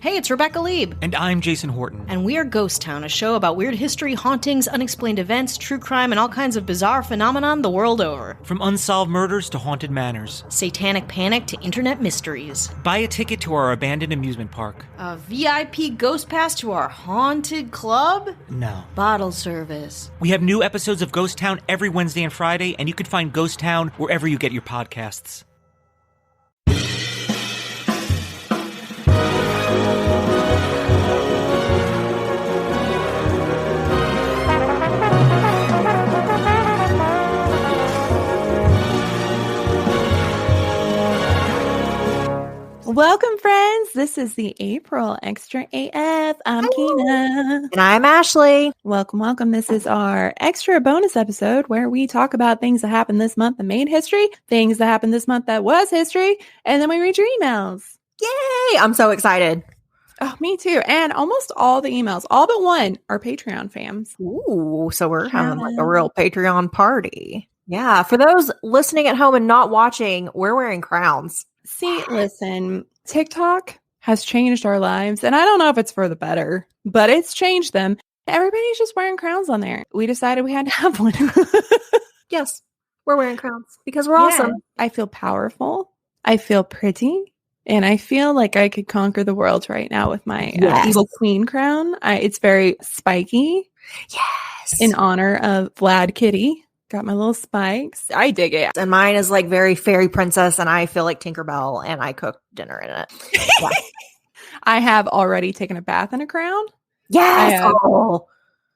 Hey, it's Rebecca Lieb. And I'm Jason Horton. And we are Ghost Town, a show about weird history, hauntings, unexplained events, true crime, and all kinds of bizarre phenomenon the world over. From unsolved murders to haunted manors. Satanic panic to internet mysteries. Buy a ticket to our abandoned amusement park. A VIP ghost pass to our haunted club? No. Bottle service. We have new episodes of Ghost Town every Wednesday and Friday, and you can find Ghost Town wherever you get your podcasts. Welcome, friends. This is the April Extra AF. I'm Keena. And I'm Ashley. Welcome, welcome. This is our extra bonus episode where we talk about things that happened this month that made history, things that happened this month that was history, and then we read your emails. Yay! I'm so excited. Oh, me too. And almost all the emails, all but one, are Patreon fams. Ooh, so we're having like a real Patreon party. Yeah, for those listening at home and not watching, we're wearing crowns. See, listen, TikTok has changed our lives, and I don't know if it's for the better, but it's changed them. Everybody's just wearing crowns on there. We decided we had to have one. Yes, we're wearing crowns because we're awesome. I feel powerful. I feel pretty. And I feel like I could conquer the world right now with my evil queen crown. It's very spiky. Yes. In honor of Vlad Kitty. Got my little spikes. I dig it. And mine is like very fairy princess, and I feel like Tinkerbell, and I cook dinner in it. Yeah. I have already taken a bath in a crown. Yes.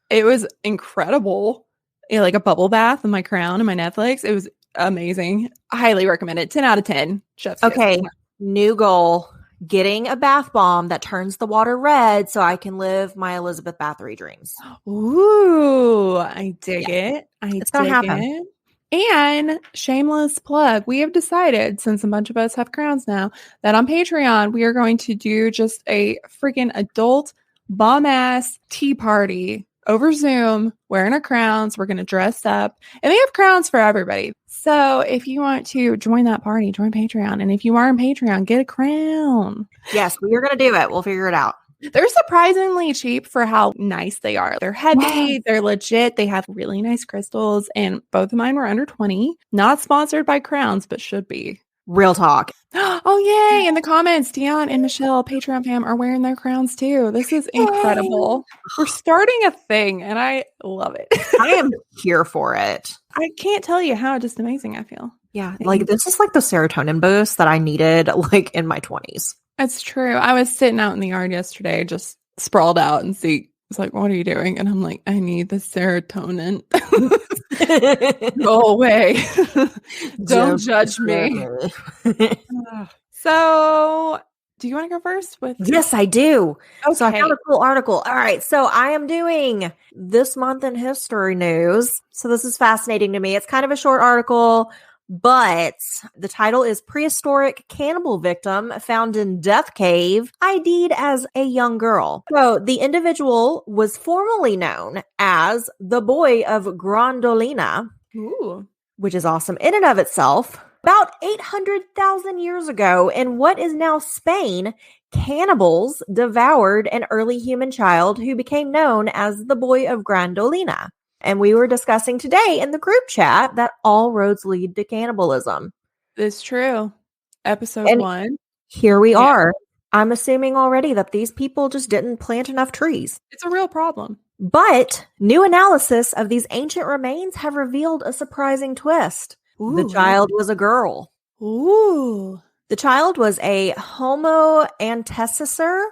It was incredible. Like a bubble bath in my crown and my Netflix. It was amazing. I highly recommend it. 10 out of 10. Chef's okay. kiss. New goal. Getting a bath bomb that turns the water red so I can live my Elizabeth Bathory dreams. Ooh, I dig it. It's going to happen. And shameless plug, we have decided, since a bunch of us have crowns now, that on Patreon, we are going to do just a freaking adult bomb-ass tea party over Zoom, wearing our crowns. We're going to dress up. And they have crowns for everybody. So if you want to join that party, join Patreon. And if you are on Patreon, get a crown. Yes, we're going to do it. We'll figure it out. They're surprisingly cheap for how nice they are. They're heavy. They're legit. They have really nice crystals. And both of mine were under 20. Not sponsored by crowns, but should be. Real talk. Oh, yay. In the comments, Dion and Michelle, Patreon fam, are wearing their crowns too. This is incredible. We're starting a thing and I love it. I am here for it. I can't tell you how just amazing I feel. Yeah. Like this is like the serotonin boost that I needed like in my 20s. It's true. I was sitting out in the yard yesterday, just sprawled out and see. It's like, what are you doing? And I'm like, I need the serotonin. Go away. Don't judge me. So, do you want to go first? Yes, I do. Okay. So I found a cool article. All right. So I am doing this month in history news. So this is fascinating to me. It's kind of a short article, but the title is Prehistoric Cannibal Victim Found in Death Cave, ID'd as a Young Girl. So the individual was formerly known as the Boy of Grandolina, which is awesome in and of itself. About 800,000 years ago, in what is now Spain, cannibals devoured an early human child who became known as the Boy of Grandolina. And we were discussing today in the group chat that all roads lead to cannibalism. It's true. Episode 1. Here we are. I'm assuming already that these people just didn't plant enough trees. It's a real problem. But new analysis of these ancient remains have revealed a surprising twist. Ooh. The child was a girl. Ooh. The child was a homo antecessor?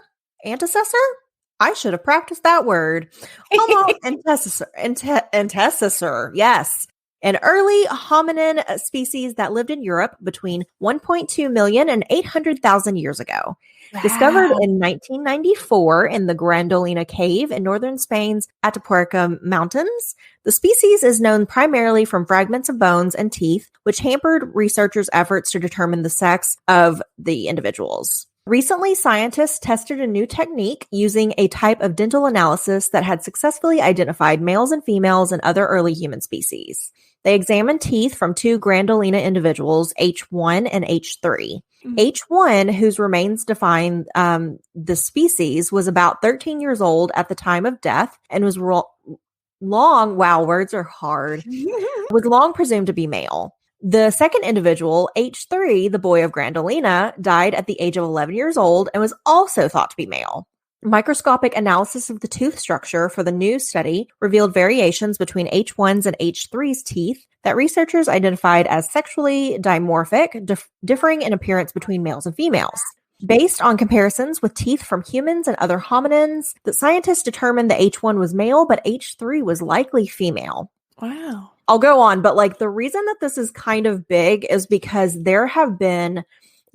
I should have practiced that word. Homo antecessor. Yes. An early hominin species that lived in Europe between 1.2 million and 800,000 years ago. Wow. Discovered in 1994 in the Grandolina Cave in northern Spain's Atapuerca Mountains. The species is known primarily from fragments of bones and teeth, which hampered researchers' efforts to determine the sex of the individuals. Recently, scientists tested a new technique using a type of dental analysis that had successfully identified males and females in other early human species. They examined teeth from two Grandolina individuals, H1 and H3. H1, whose remains define the species, was about 13 years old at the time of death and was long, wow, words are hard, was long presumed to be male. The second individual, H3, the boy of Grandolina, died at the age of 11 years old and was also thought to be male. Microscopic analysis of the tooth structure for the new study revealed variations between H1's and H3's teeth that researchers identified as sexually dimorphic, differing in appearance between males and females. Based on comparisons with teeth from humans and other hominins, the scientists determined that H1 was male, but H3 was likely female. Wow. I'll go on, but like the reason that this is kind of big is because there have been,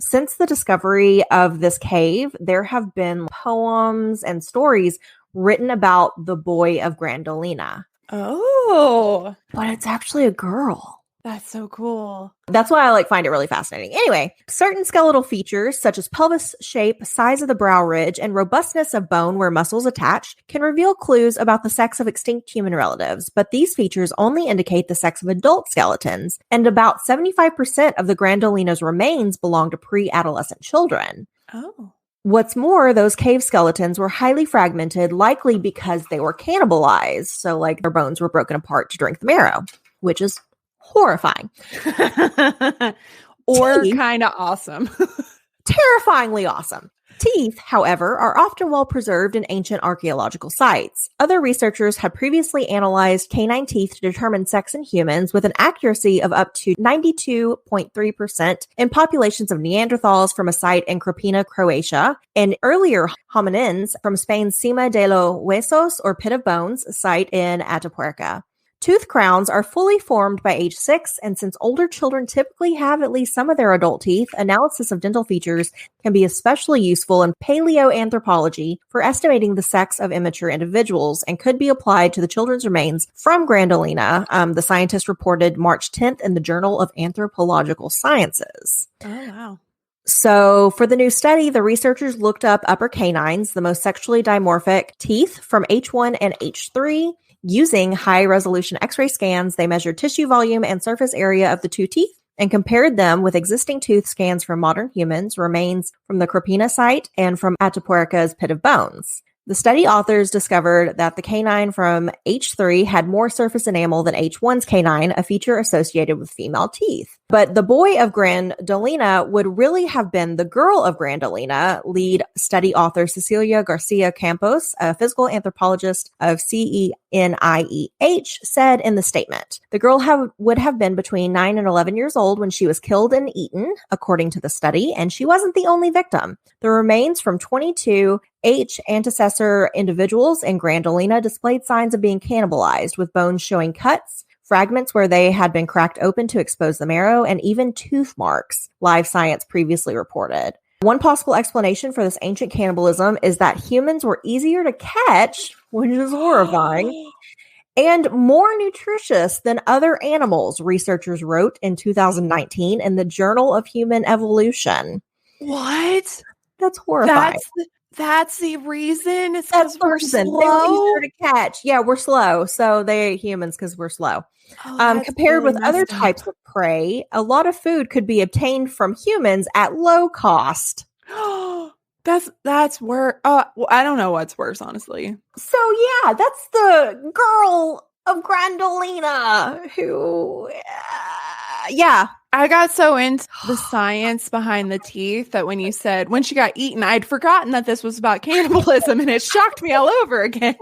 since the discovery of this cave, there have been poems and stories written about the boy of Grandolina. Oh, But it's actually a girl. that's so cool. That's why I find it really fascinating. Anyway, certain skeletal features such as pelvis shape, size of the brow ridge, and robustness of bone where muscles attach can reveal clues about the sex of extinct human relatives, but these features only indicate the sex of adult skeletons, and about 75% of the Grandolina's remains belong to pre-adolescent children. Oh. What's more, those cave skeletons were highly fragmented, likely because they were cannibalized, so like their bones were broken apart to drink the marrow, which is horrifying. Or Teeth. kind of awesome. Terrifyingly awesome. Teeth, however, are often well preserved in ancient archaeological sites. Other researchers had previously analyzed canine teeth to determine sex in humans with an accuracy of up to 92.3% in populations of Neanderthals from a site in Krapina, Croatia, and earlier hominins from Spain's Cima de los Huesos, or Pit of Bones, site in Atapuerca. Tooth crowns are fully formed by age 6, and since older children typically have at least some of their adult teeth, analysis of dental features can be especially useful in paleoanthropology for estimating the sex of immature individuals and could be applied to the children's remains from Grandolina, the scientists reported March 10th in the Journal of Anthropological Sciences. Oh, wow. So for the new study, the researchers looked up upper canines, the most sexually dimorphic teeth from H1 and H3. Using high-resolution X-ray scans, they measured tissue volume and surface area of the two teeth and compared them with existing tooth scans from modern humans, remains from the Krapina site, and from Atapuerca's Pit of Bones. The study authors discovered that the canine from H3 had more surface enamel than H1's canine, a feature associated with female teeth. But the boy of Grandolina would really have been the girl of Grandolina, lead study author Cecilia Garcia Campos, a physical anthropologist of CENIEH, said in the statement. The girl would have been between 9 and 11 years old when she was killed and eaten, according to the study, and she wasn't the only victim. The remains from 22 antecessor individuals in Grandolina displayed signs of being cannibalized, with bones showing cuts, fragments where they had been cracked open to expose the marrow, and even tooth marks, Live Science previously reported. One possible explanation for this ancient cannibalism is that humans were easier to catch, which is horrifying, and more nutritious than other animals, researchers wrote in 2019 in the Journal of Human Evolution. What? That's horrifying. That's the reason. It's That's because the we're reason. They were slow. easier to catch. Yeah, we're slow. So they ate humans because we're slow. Oh, that's Compared really with other messed up. types of prey, a lot of food could be obtained from humans at low cost. That's worse. Well, I don't know what's worse, honestly. So yeah, that's the girl of Grandolina who, yeah. I got so into the science behind the teeth that when you said when she got eaten, I'd forgotten that this was about cannibalism, and it shocked me all over again.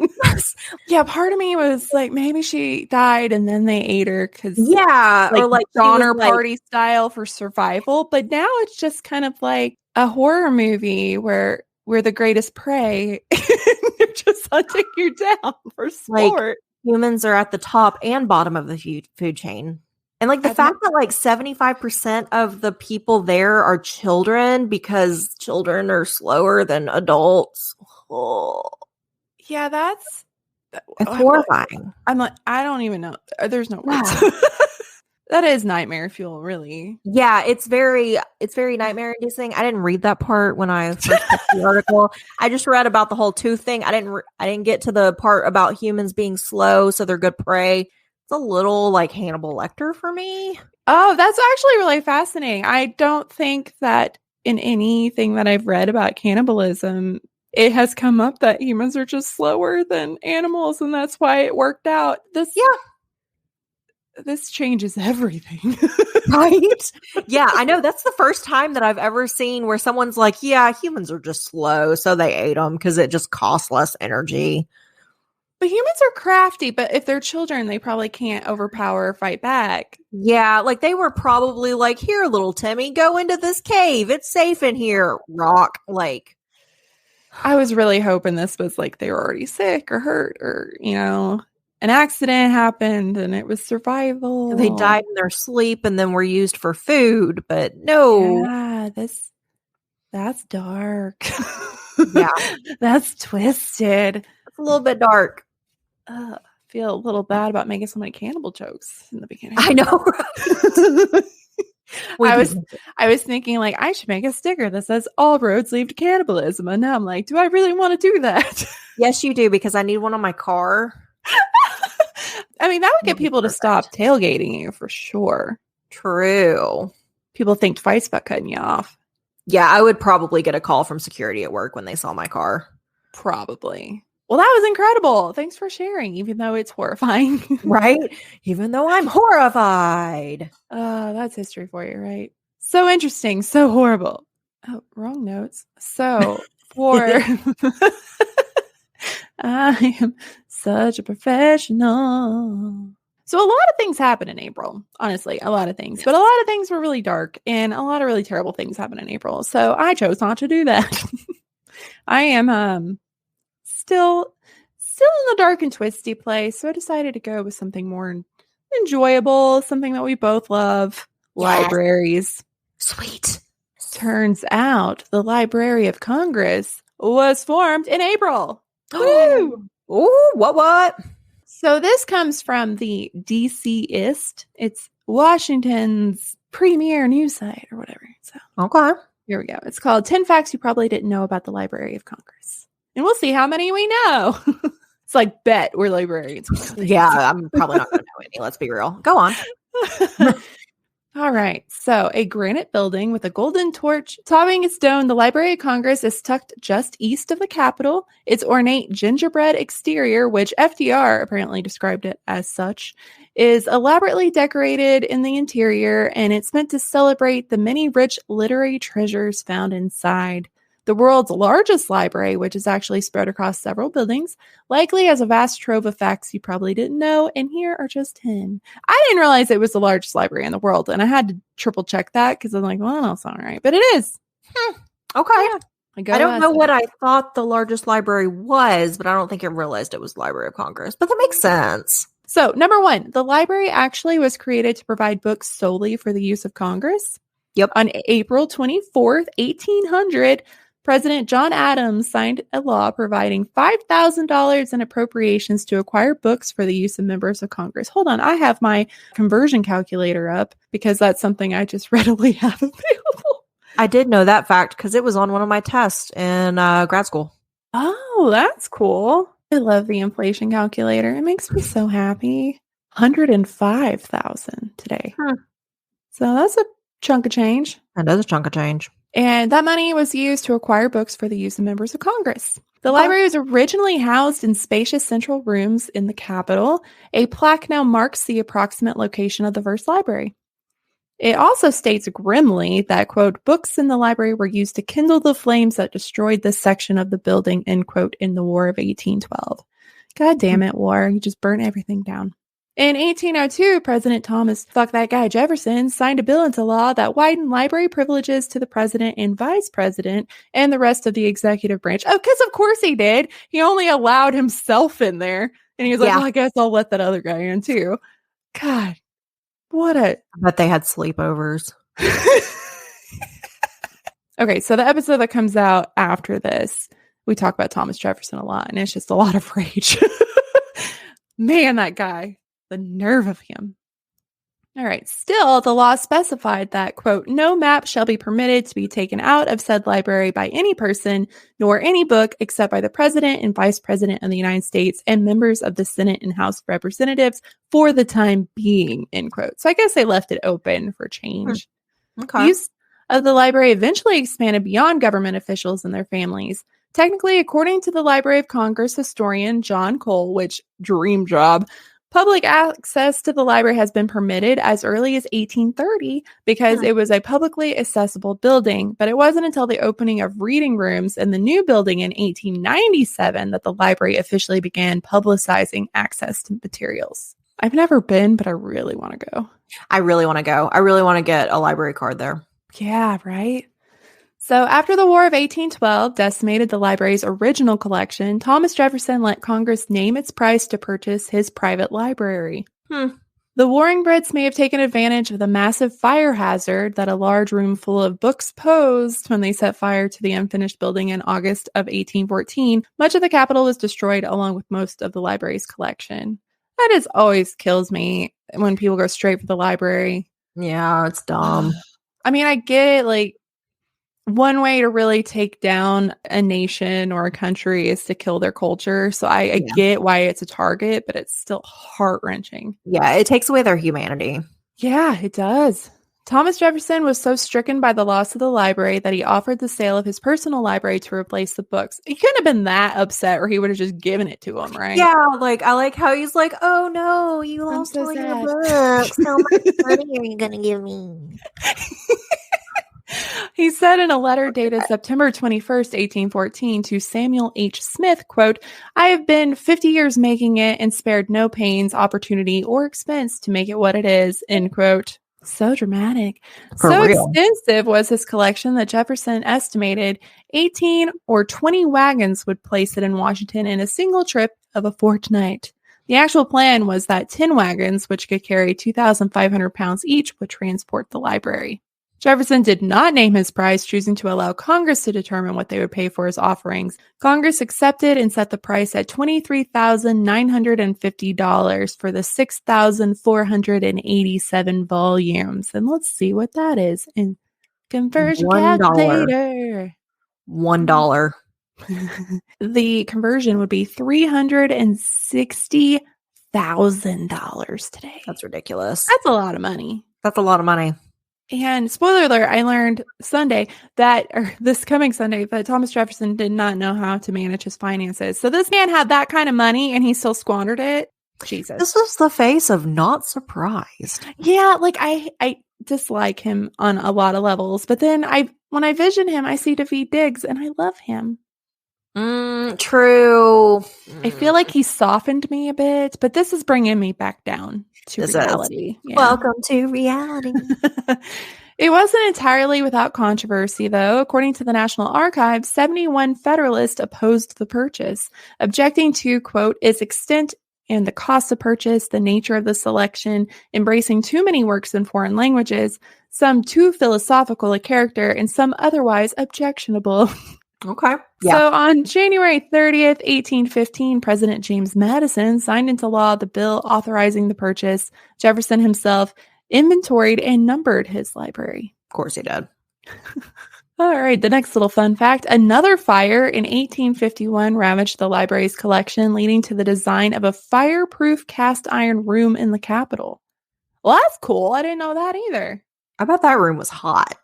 Yeah, part of me was like, maybe she died and then they ate her because Yeah, or like she was, Donner like- Party style for survival. But now it's just kind of like a horror movie where we're the greatest prey. They're just hunting you down for sport. humans are at the top and bottom of the food chain. And like the fact that like 75% of the people there are children because children are slower than adults. Oh, Yeah, that's it's horrifying. I'm like, I don't even know. There's no words. Yeah. That is nightmare fuel, really. Yeah, it's very nightmare inducing. I didn't read that part when I first picked the article. I just read about the whole tooth thing. I didn't get to the part about humans being slow, so they're good prey. It's a little like Hannibal Lecter for me. Oh, that's actually really fascinating. I don't think that in anything that I've read about cannibalism, it has come up that humans are just slower than animals, and that's why it worked out. This changes everything. Right? Yeah, I know. That's the first time that I've ever seen where someone's like, yeah, humans are just slow, so they ate them because it just costs less energy. But humans are crafty, but if they're children, they probably can't overpower or fight back. Yeah, like they were probably like, here, little Timmy, go into this cave. It's safe in here. Rock. Like, I was really hoping this was like they were already sick or hurt or, an accident happened and it was survival. they died in their sleep and then were used for food, but no. Yeah, that's dark. Yeah. That's twisted. It's a little bit dark. I feel a little bad about making so many cannibal jokes in the beginning. I know. I was thinking like I should make a sticker that says all roads lead to cannibalism. And now I'm like, do I really want to do that? Yes, you do, because I need one on my car. I mean, that would get people to stop tailgating you for sure. True. People think twice about cutting you off. Yeah, I would probably get a call from security at work when they saw my car. Probably. Well, that was incredible. Thanks for sharing, even though it's horrifying. Right? Even though I'm horrified. That's history for you, right? So interesting. So horrible. Oh, wrong notes. So for I am such a professional. So a lot of things happen in April, honestly, a lot of things, but a lot of things were really dark and a lot of really terrible things happen in April. So I chose not to do that. I am still in the dark and twisty place. So I decided to go with something more enjoyable, something that we both love. Yes. Libraries. Sweet. Turns out the Library of Congress was formed in April. Woo! Ooh, what? So this comes from the DCist. It's Washington's premier news site or whatever. So Okay. here we go. It's called 10 Facts You Probably Didn't Know About the Library of Congress. And we'll see how many we know. It's like bet we're librarians. Yeah, I'm probably not going to know any. Let's be real. Go on. All right. So a granite building with a golden torch topping its dome, the Library of Congress is tucked just east of the Capitol. Its ornate gingerbread exterior, which FDR apparently described it as such, is elaborately decorated in the interior, and it's meant to celebrate the many rich literary treasures found inside. The world's largest library, which is actually spread across several buildings, likely has a vast trove of facts you probably didn't know, and here are just 10. I didn't realize it was the largest library in the world, and I had to triple check that because I'm like, well, that's all right. But it is. Okay. Yeah. I don't know what I thought the largest library was, but I don't think it realized it was the Library of Congress. But that makes sense. So, number one, the library actually was created to provide books solely for the use of Congress. Yep. On April 24th, 1800, President John Adams signed a law providing $5,000 in appropriations to acquire books for the use of members of Congress. Hold on, I have my conversion calculator up because that's something I just readily have available. I did know that fact because it was on one of my tests in grad school. Oh, that's cool. I love the inflation calculator. It makes me so happy. 105,000 today. So that's a chunk of change. That is a chunk of change. And that money was used to acquire books for the use of members of Congress. The library was originally housed in spacious central rooms in the Capitol. A plaque now marks the approximate location of the first library. It also states grimly that, quote, books in the library were used to kindle the flames that destroyed this section of the building, end quote, in the War of 1812. God damn it, war. You just burnt everything down. In 1802, President Thomas "fuck that guy" Jefferson signed a bill into law that widened library privileges to the president and vice president and the rest of the executive branch. Oh, because of course he did. He only allowed himself in there. And he was like, well, I guess I'll let that other guy in too. God, what a... I bet they had sleepovers. Okay, so the episode that comes out after this, we talk about Thomas Jefferson a lot, and it's just a lot of rage. Man, that guy. The nerve of him. All right. Still, the law specified that, quote, no map shall be permitted to be taken out of said library by any person, nor any book, except by the President and Vice President of the United States and members of the Senate and House of Representatives for the time being, end quote. So I guess they left it open for change. Okay. Use of the library eventually expanded beyond government officials and their families. Technically, according to the Library of Congress historian John Cole, which dream job, public access to the library has been permitted as early as 1830 because it was a publicly accessible building, but it wasn't until the opening of reading rooms in the new building in 1897 that the library officially began publicizing access to materials. I've never been, but I really want to go. I really want to go. I really want to get a library card there. Yeah, right? So after the War of 1812 decimated the library's original collection, Thomas Jefferson let Congress name its price to purchase his private library. The Warring Brits may have taken advantage of the massive fire hazard that a large room full of books posed when they set fire to the unfinished building in August of 1814. Much of the Capitol was destroyed along with most of the library's collection. That just always kills me when people go straight for the library. Yeah, it's dumb. I mean, I get it, like, one way to really take down a nation or a country is to kill their culture. So I get why it's a target, but it's still heart-wrenching. Yeah, it takes away their humanity. Yeah, it does. Thomas Jefferson was so stricken by the loss of the library that he offered the sale of his personal library to replace the books. He couldn't have been that upset or he would have just given it to him, right? Yeah, like I like how he's like, oh no, you lost so all your sad. books. How much money are you going to give me? He said in a letter dated September 21st, 1814 to Samuel H. Smith, quote, I have been 50 years making it and spared no pains, opportunity, or expense to make it what it is, end quote. So dramatic. For so real. extensive was his collection that Jefferson estimated 18 or 20 wagons would place it in Washington in a single trip of a fortnight. The actual plan was that 10 wagons, which could carry 2,500 pounds each, would transport the library. Jefferson did not name his price, choosing to allow Congress to determine what they would pay for his offerings. Congress accepted and set the price at $23,950 for the 6,487 volumes. And let's see what that is in conversion $1. calculator. $1. The conversion would be $360,000 today. That's ridiculous. That's a lot of money. That's a lot of money. And spoiler alert, I learned this coming Sunday, that Thomas Jefferson did not know how to manage his finances. So this man had that kind of money and he still squandered it. Jesus. This is the face of not surprised. Yeah, like I dislike him on a lot of levels. But then when I vision him, I see Daveed Diggs and I love him. True. I feel like he softened me a bit, but this is bringing me back down to reality. Yeah. Welcome to reality. It wasn't entirely without controversy, though. According to the National Archives, 71 Federalists opposed the purchase, objecting to, quote, its extent and the cost of purchase, the nature of the selection, embracing too many works in foreign languages, some too philosophical a character, and some otherwise objectionable. Okay. Yeah. So on January 30th, 1815, President James Madison signed into law the bill authorizing the purchase. Jefferson himself inventoried and numbered his library. Of course he did. All right, the next little fun fact. Another fire in 1851 ravaged the library's collection, leading to the design of a fireproof cast iron room in the Capitol. Well, that's cool. I didn't know that either. I bet that room was hot.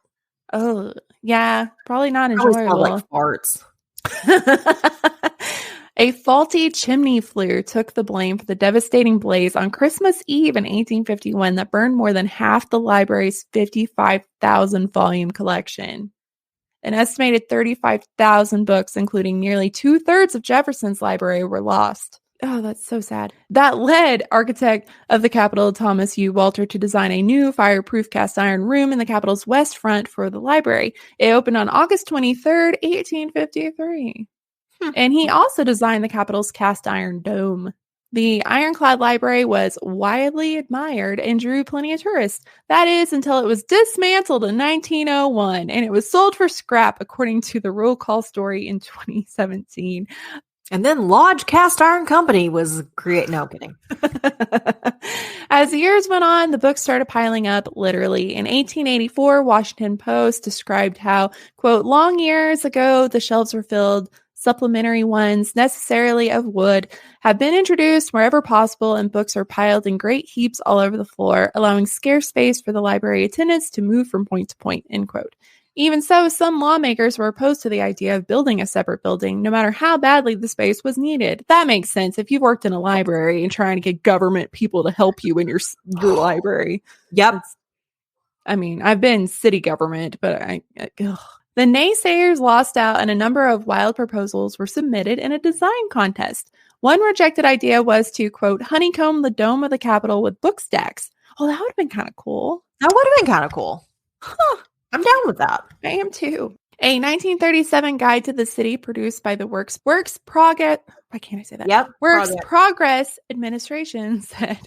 Oh, yeah. Probably not Probably enjoyable. smelled like farts. A faulty chimney flue took the blame for the devastating blaze on Christmas Eve in 1851 that burned more than half the library's 55,000 volume collection. An estimated 35,000 books, including nearly 2/3 of Jefferson's library, were lost. Oh, that's so sad. That led architect of the Capitol, Thomas U. Walter, to design a new fireproof cast iron room in the Capitol's west front for the library. It opened on August 23rd, 1853. And he also designed the Capitol's cast iron dome. The ironclad library was widely admired and drew plenty of tourists. That is, until it was dismantled in 1901, and it was sold for scrap, according to the roll call story in 2017. And then Lodge Cast Iron Company was created. No, I'm kidding. As the years went on, the books started piling up, literally. In 1884, Washington Post described how, quote, long years ago, the shelves were filled. Supplementary ones, necessarily of wood, have been introduced wherever possible, and books are piled in great heaps all over the floor, allowing scarce space for the library attendants to move from point to point, end quote. Even so, some lawmakers were opposed to the idea of building a separate building, no matter how badly the space was needed. That makes sense if you've worked in a library and trying to get government people to help you in your library. Yep. I mean, I've been city government, but ugh. The naysayers lost out, and a number of wild proposals were submitted in a design contest. One rejected idea was to, quote, honeycomb the dome of the Capitol with book stacks. Oh, that would have been kind of cool. That would have been kind of cool. Huh. I'm down with that. I am too. A 1937 guide to the city produced by the Works Progress. Why can't I say that? Yep. Works Progress Administration said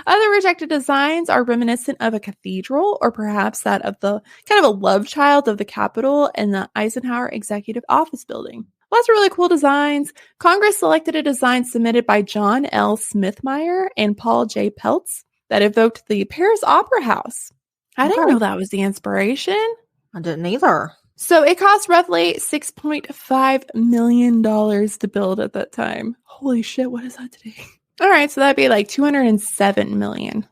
other rejected designs are reminiscent of a cathedral, or perhaps that of the kind of a love child of the Capitol and the Eisenhower Executive Office Building. Lots of really cool designs. Congress selected a design submitted by John L. Smithmeyer and Paul J. Peltz that evoked the Paris Opera House. I didn't know that was the inspiration. I didn't either. So it cost roughly $6.5 million to build at that time. Holy shit, what is that today? All right, so that'd be like $207 million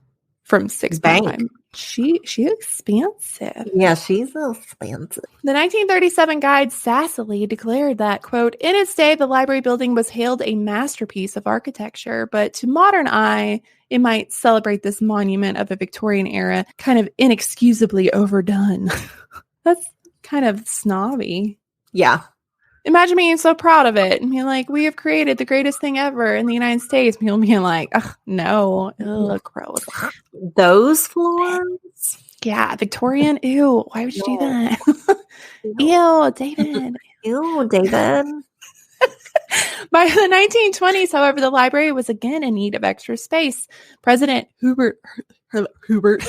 from 6.5. She expensive. Yeah, she's expensive. The 1937 guide sassily declared that, quote, in its day, the library building was hailed a masterpiece of architecture, but to modern eye, it might celebrate this monument of a Victorian era kind of inexcusably overdone. That's kind of snobby. Yeah. Imagine being so proud of it and being like, we have created the greatest thing ever in the United States. People being like, ugh, no, gross. Those floors? Yeah, Victorian. Ew, why would you do that? Ew, David. Ew, David. By the 1920s, however, the library was again in need of extra space. President Herbert Hoover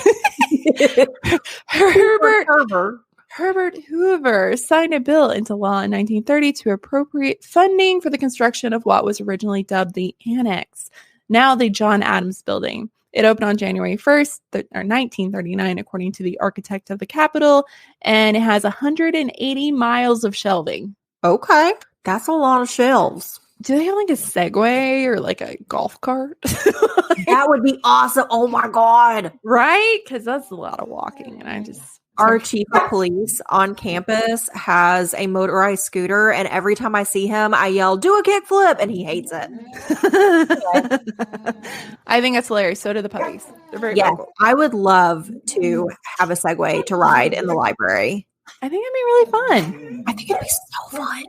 signed a bill into law in 1930 to appropriate funding for the construction of what was originally dubbed the Annex, now the John Adams Building. It opened on January 1st, 1939, according to the architect of the Capitol, and it has 180 miles of shelving. Okay. That's a lot of shelves. Do they have like a Segway or like a golf cart? That would be awesome. Oh my God. Right? Because that's a lot of walking. And our chief of police on campus has a motorized scooter, and every time I see him, I yell, do a kickflip, and he hates it. I think that's hilarious. So do the puppies. They're very cool. I would love to have a Segway to ride in the library. I think it'd be really fun. I think it'd be so fun.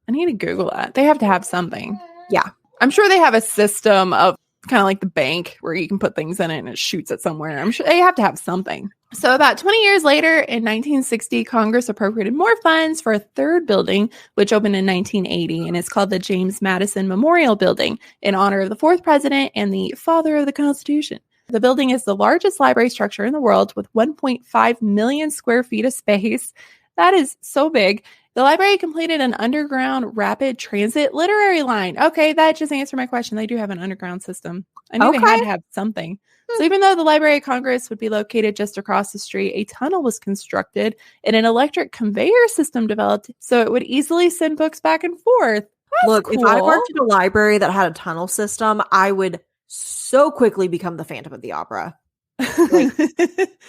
I need to Google that. They have to have something. Yeah. I'm sure they have a system of kind of like the bank where you can put things in it and it shoots it somewhere. I'm sure they have to have something. So about 20 years later, in 1960, Congress appropriated more funds for a third building, which opened in 1980, and it's called the James Madison Memorial Building in honor of the fourth president and the father of the Constitution. The building is the largest library structure in the world with 1.5 million square feet of space. That is so big. The library completed an underground rapid transit literary line. Okay, that just answered my question. They do have an underground system. I knew they had to have something. So even though the Library of Congress would be located just across the street, a tunnel was constructed and an electric conveyor system developed so it would easily send books back and forth. That's Look, cool. if I worked in a library that had a tunnel system, I would so quickly become the Phantom of the Opera. Like,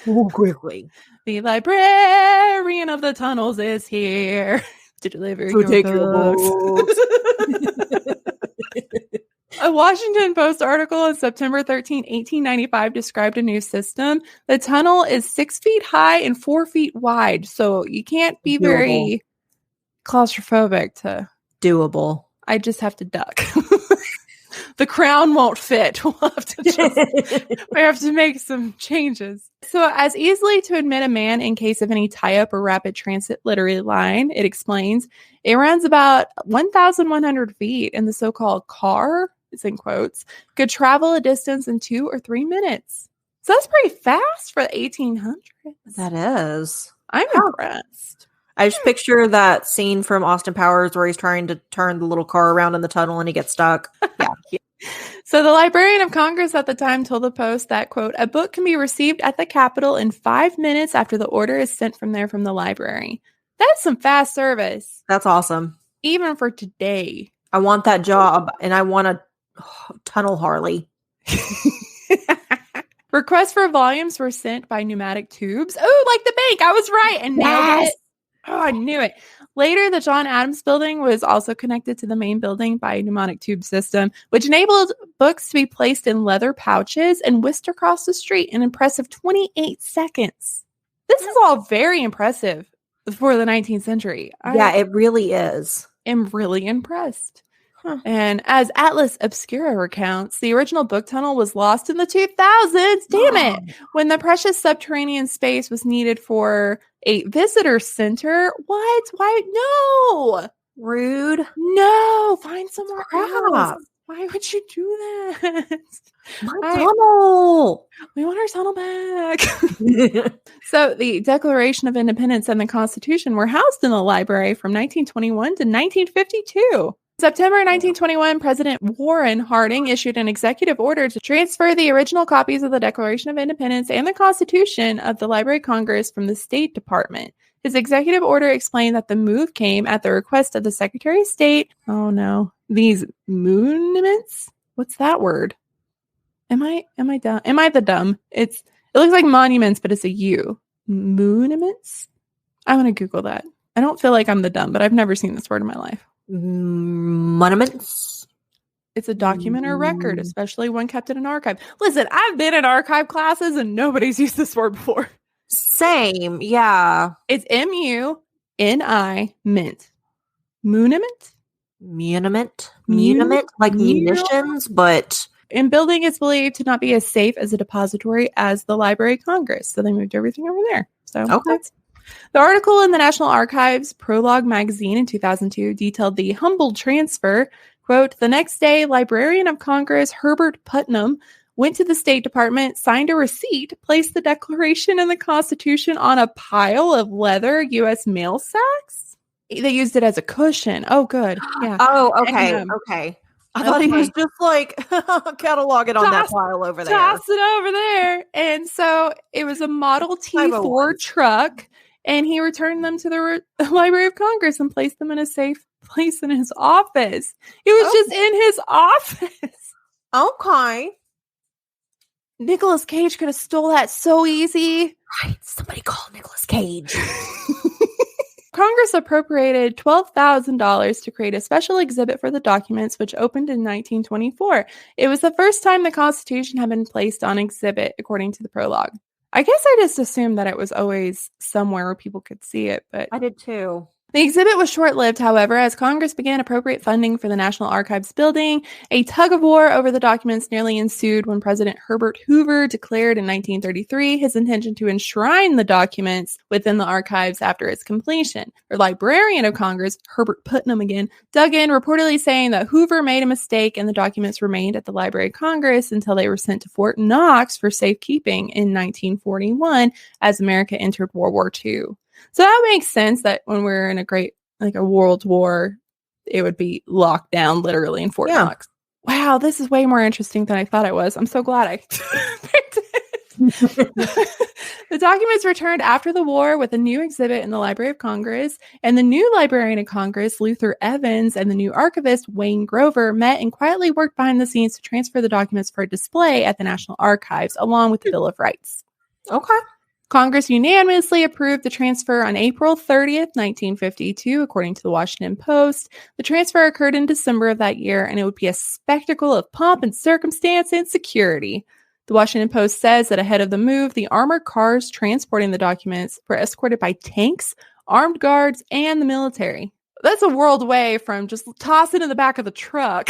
so quickly. The librarian of the tunnels is here to deliver your books. A Washington Post article on September 13, 1895 described a new system. The tunnel is 6 feet high and 4 feet wide, so you can't be very claustrophobic to... Doable. I just have to duck. The crown won't fit. We have to make some changes. So as easily to admit a man in case of any tie-up or rapid transit literary line, it explains, it runs about 1,100 feet, and the so-called car, it's in quotes, could travel a distance in 2 or 3 minutes. So that's pretty fast for the 1800s. That is. I'm impressed. I just picture that scene from Austin Powers where he's trying to turn the little car around in the tunnel and he gets stuck. Yeah. So the Librarian of Congress at the time told the Post that, quote, a book can be received at the Capitol in 5 minutes after the order is sent from there from the library. That's some fast service. That's awesome. Even for today. I want that job, and I want a tunnel Harley. Requests for volumes were sent by pneumatic tubes. Oh, like the bank. I was right. And nailed it. Oh, I knew it. Later, the John Adams building was also connected to the main building by a pneumatic tube system, which enabled books to be placed in leather pouches and whisked across the street in an impressive 28 seconds. This is all very impressive for the 19th century. Yeah, it really is. I'm really impressed. Huh. And as Atlas Obscura recounts, the original book tunnel was lost in the 2000s. Damn it. When the precious subterranean space was needed for a visitor center. What? Why? No. Rude. No. Find somewhere else. Why would you do that? My tunnel. We want our tunnel back. So the Declaration of Independence and the Constitution were housed in the library from 1921 to 1952. September 1921, President Warren Harding issued an executive order to transfer the original copies of the Declaration of Independence and the Constitution of the Library of Congress from the State Department. His executive order explained that the move came at the request of the Secretary of State. Oh no, these monuments? What's that word? Am I dumb? Am I the dumb? It looks like monuments, but it's a U. Monuments? I'm going to Google that. I don't feel like I'm the dumb, but I've never seen this word in my life. Monuments. It's a document or record, especially one kept in an archive. Listen, I've been in archive classes and nobody's used this word before. Same, yeah. It's M-U-N-I, mint. Muniment? Muniment, like munitions, but... In building, it's believed to not be as safe as a depository as the Library of Congress, so they moved everything over there. So okay. The article in the National Archives Prologue magazine in 2002 detailed the humble transfer. Quote, the next day, Librarian of Congress Herbert Putnam went to the State Department, signed a receipt, placed the Declaration and the Constitution on a pile of leather U.S. mail sacks. They used it as a cushion. Oh, good. Yeah. Oh, okay. Okay. I thought he was just like, catalog it on that pile over there. Toss it over there. And so it was a Model T4 truck. And he returned them to the Library of Congress and placed them in a safe place in his office. It was just in his office. Okay. Nicolas Cage could have stole that so easy. Right. Somebody call Nicolas Cage. Congress appropriated $12,000 to create a special exhibit for the documents, which opened in 1924. It was the first time the Constitution had been placed on exhibit, according to the prologue. I guess I just assumed that it was always somewhere where people could see it, but I did too. The exhibit was short-lived, however, as Congress began appropriate funding for the National Archives building. A tug-of-war over the documents nearly ensued when President Herbert Hoover declared in 1933 his intention to enshrine the documents within the archives after its completion. The Librarian of Congress, Herbert Putnam again, dug in, reportedly saying that Hoover made a mistake and the documents remained at the Library of Congress until they were sent to Fort Knox for safekeeping in 1941 as America entered World War II. So that makes sense that when we're in a world war, it would be locked down literally in Fort Knox. Wow, this is way more interesting than I thought it was. I'm so glad I picked it. The documents returned after the war with a new exhibit in the Library of Congress, and the new Librarian of Congress, Luther Evans, and the new archivist, Wayne Grover, met and quietly worked behind the scenes to transfer the documents for display at the National Archives, along with the Bill of Rights. Okay. Congress unanimously approved the transfer on April 30th, 1952, according to the Washington Post. The transfer occurred in December of that year, and it would be a spectacle of pomp and circumstance and security. The Washington Post says that ahead of the move, the armored cars transporting the documents were escorted by tanks, armed guards, and the military. That's a world away from just toss it in the back of the truck.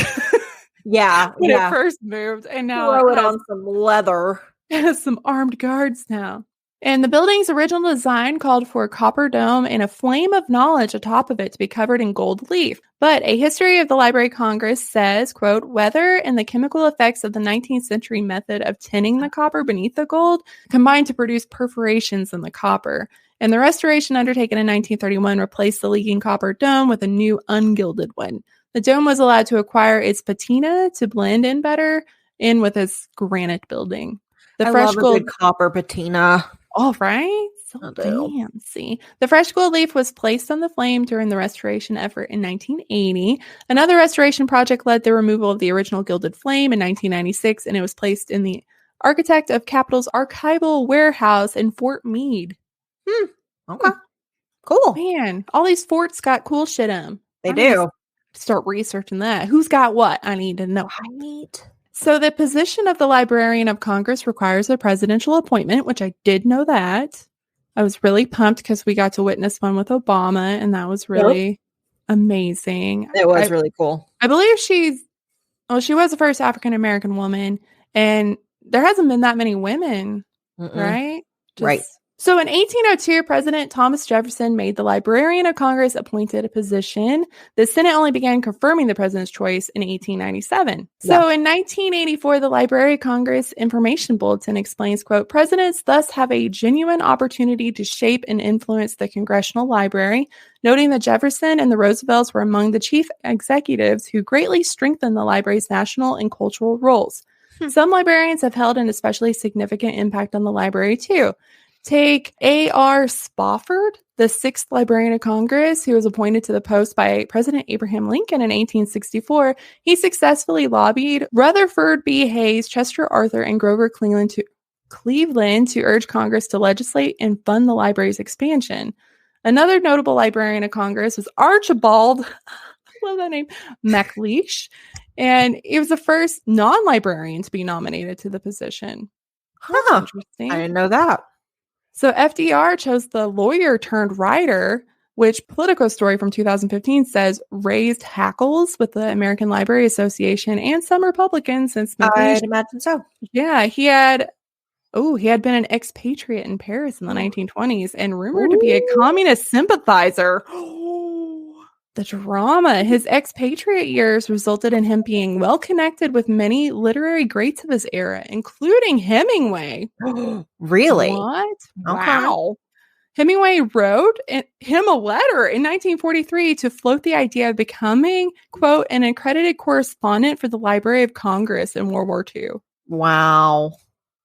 Yeah. When it first moved, and now throw it on some leather. It has some armed guards now. And the building's original design called for a copper dome and a flame of knowledge atop of it to be covered in gold leaf. But a history of the Library of Congress says, quote, weather and the chemical effects of the 19th century method of tinning the copper beneath the gold combined to produce perforations in the copper. And the restoration undertaken in 1931 replaced the leaking copper dome with a new ungilded one. The dome was allowed to acquire its patina to blend in better in with its granite building. The I fresh love a gold good copper patina. all right. So I do. fancy. The fresh gold leaf was placed on the flame during the restoration effort in 1980. Another restoration project led the removal of the original gilded flame in 1996, and it was placed in the Architect of Capital's archival warehouse in Fort Meade. Okay. Cool. Man, all these forts got cool shit in them. They I'm gonna do. Start researching that. Who's got what? I need to know. Right. So the position of the Librarian of Congress requires a presidential appointment, which I did know that. I was really pumped because we got to witness one with Obama, and that was really amazing. It was really cool. I believe she was the first African-American woman, and there hasn't been that many women, right? Right. So in 1802, President Thomas Jefferson made the Librarian of Congress appointed a position. The Senate only began confirming the president's choice in 1897. So in 1984, the Library of Congress Information Bulletin explains, quote, presidents thus have a genuine opportunity to shape and influence the Congressional Library, noting that Jefferson and the Roosevelts were among the chief executives who greatly strengthened the library's national and cultural roles. Some librarians have held an especially significant impact on the library, too. Take A.R. Spofford, the sixth Librarian of Congress, who was appointed to the post by President Abraham Lincoln in 1864. He successfully lobbied Rutherford B. Hayes, Chester Arthur, and Grover Cleveland to urge Congress to legislate and fund the library's expansion. Another notable Librarian of Congress was Archibald, I love that name, MacLeish, and he was the first non-librarian to be nominated to the position. Huh. Interesting. I didn't know that. So FDR chose the lawyer turned writer, which Politico Story from 2015 says raised hackles with the American Library Association and some Republicans since I'd imagine so. Yeah, he had been an expatriate in Paris in the 1920s and rumored to be a communist sympathizer. The drama. His expatriate years resulted in him being well connected with many literary greats of his era, including Hemingway. Really? What? Okay. Wow. Hemingway wrote him a letter in 1943 to float the idea of becoming, quote, an accredited correspondent for the Library of Congress in World War II. Wow.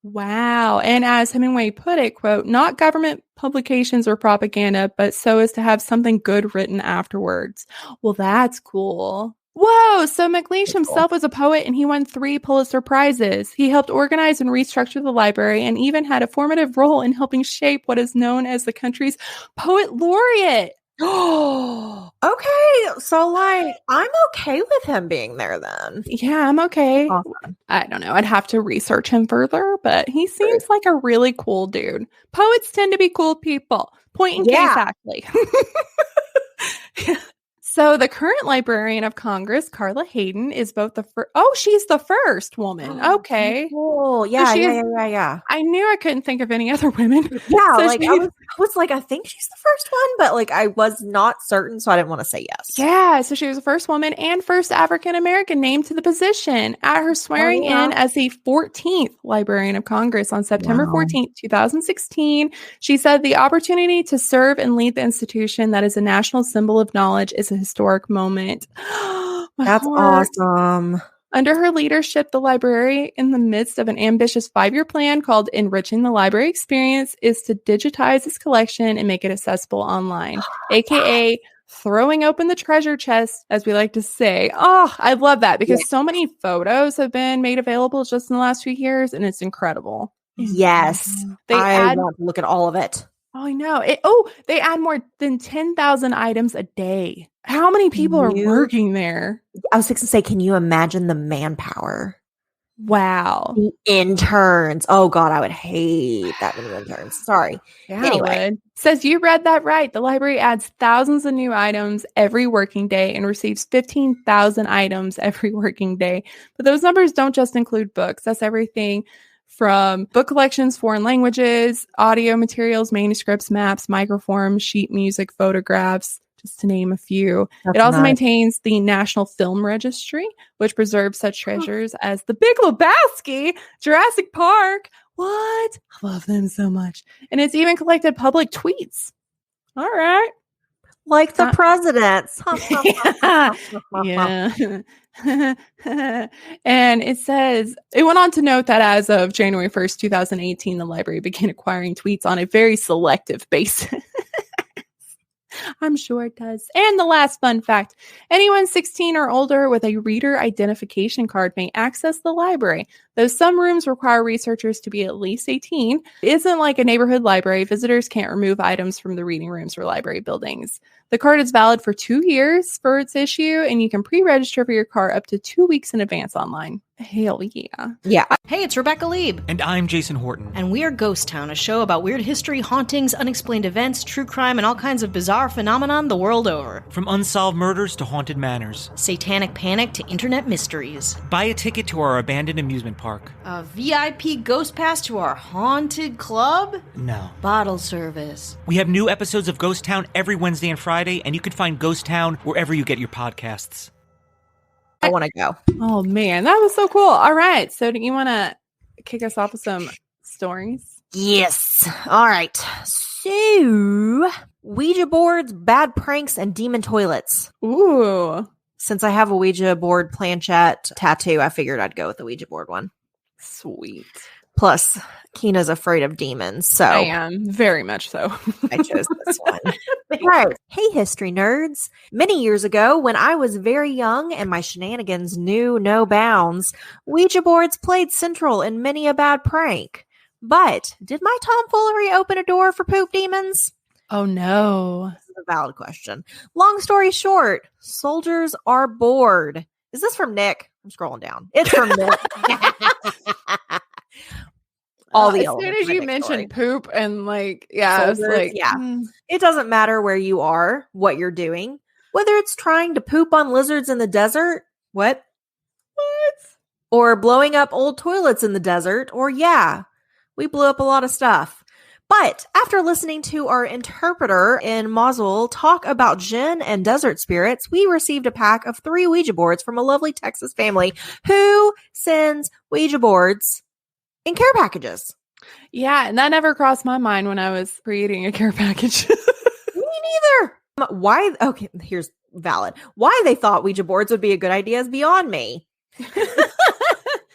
Wow. And as Hemingway put it, quote, not government publications or propaganda, but so as to have something good written afterwards. Well, that's cool. Whoa. So MacLeish himself was a poet and he won 3 Pulitzer Prizes. He helped organize and restructure the library and even had a formative role in helping shape what is known as the country's poet laureate. Okay. So, like, I'm okay with him being there then. Yeah, I'm okay. Awesome. I don't know. I'd have to research him further, but he seems like a really cool dude. Poets tend to be cool people. Point in case, actually. So the current Librarian of Congress, Carla Hayden, is both the first. Oh, she's the first woman. Okay. Cool. Yeah, So yeah. I knew I couldn't think of any other women. Yeah, So like I was like, I think she's the first one, but like I was not certain, so I didn't want to say yes. Yeah, so she was the first woman and first African American named to the position at her swearing in as the 14th Librarian of Congress on September 14th, 2016. She said the opportunity to serve and lead the institution that is a national symbol of knowledge is a historic moment. That's awesome. Under her leadership, the library, in the midst of an ambitious 5-year plan called Enriching the Library Experience, is to digitize its collection and make it accessible online, aka throwing open the treasure chest, as we like to say. Oh, I love that because so many photos have been made available just in the last few years, and it's incredible. Yes. I want to look at all of it. Oh, I know. They add more than 10,000 items a day. How many people are working there? I was going to say, can you imagine the manpower? Wow. The interns. Oh, God, I would hate that many interns. Sorry. Yeah, anyway. Says you read that right. The library adds thousands of new items every working day and receives 15,000 items every working day. But those numbers don't just include books. That's everything from book collections, foreign languages, audio materials, manuscripts, maps, microforms, sheet music, photographs, just to name a few. That's It also nice. maintains the National Film Registry, which preserves such treasures as The Big Lebowski, Jurassic Park. What? I love them so much. And it's even collected public tweets. All right. Like the presidents. Yeah. And it says, it went on to note that as of January 1st, 2018, the library began acquiring tweets on a very selective basis. I'm sure it does. And the last fun fact, anyone 16 or older with a reader identification card may access the library. Though some rooms require researchers to be at least 18, it isn't like a neighborhood library. Visitors can't remove items from the reading rooms or library buildings. The card is valid for 2 years for its issue, and you can pre-register for your card up to 2 weeks in advance online. Hell yeah. Yeah. Hey, it's Rebecca Lieb. And I'm Jason Horton. And we are Ghost Town, a show about weird history, hauntings, unexplained events, true crime, and all kinds of bizarre phenomenon the world over. From unsolved murders to haunted manors. Satanic panic to internet mysteries. Buy a ticket to our abandoned amusement park. A VIP ghost pass to our haunted club? No. Bottle service. We have new episodes of Ghost Town every Wednesday and Friday, and you can find Ghost Town wherever you get your podcasts. I want to go. Oh, man. That was so cool. All right. So do you want to kick us off with some stories? Yes. All right. So, Ouija boards, bad pranks, and demon toilets. Ooh. Since I have a Ouija board planchette tattoo, I figured I'd go with the Ouija board one. Sweet. Plus, Kina's afraid of demons, so I am. Very much so. I chose this one. Right. Hey, history nerds. Many years ago, when I was very young and my shenanigans knew no bounds, Ouija boards played central in many a bad prank. But did my tomfoolery open a door for poop demons? Oh, no. This is a valid question. Long story short, soldiers are bored. Is this from Nick? I'm scrolling down. It's from Nick. All the as soon elements as of my you Nick mentioned story. poop and like, yeah, I was Soldiers, like, yeah. mm. It doesn't matter where you are, what you're doing, whether it's trying to poop on lizards in the desert, what? Or blowing up old toilets in the desert, or yeah, we blew up a lot of stuff. But after listening to our interpreter in Mosul talk about jinn and desert spirits, we received a pack of 3 Ouija boards from a lovely Texas family who sends Ouija boards in care packages. Yeah, and that never crossed my mind when I was creating a care package. Me neither. Why? Okay, here's valid. Why they thought Ouija boards would be a good idea is beyond me.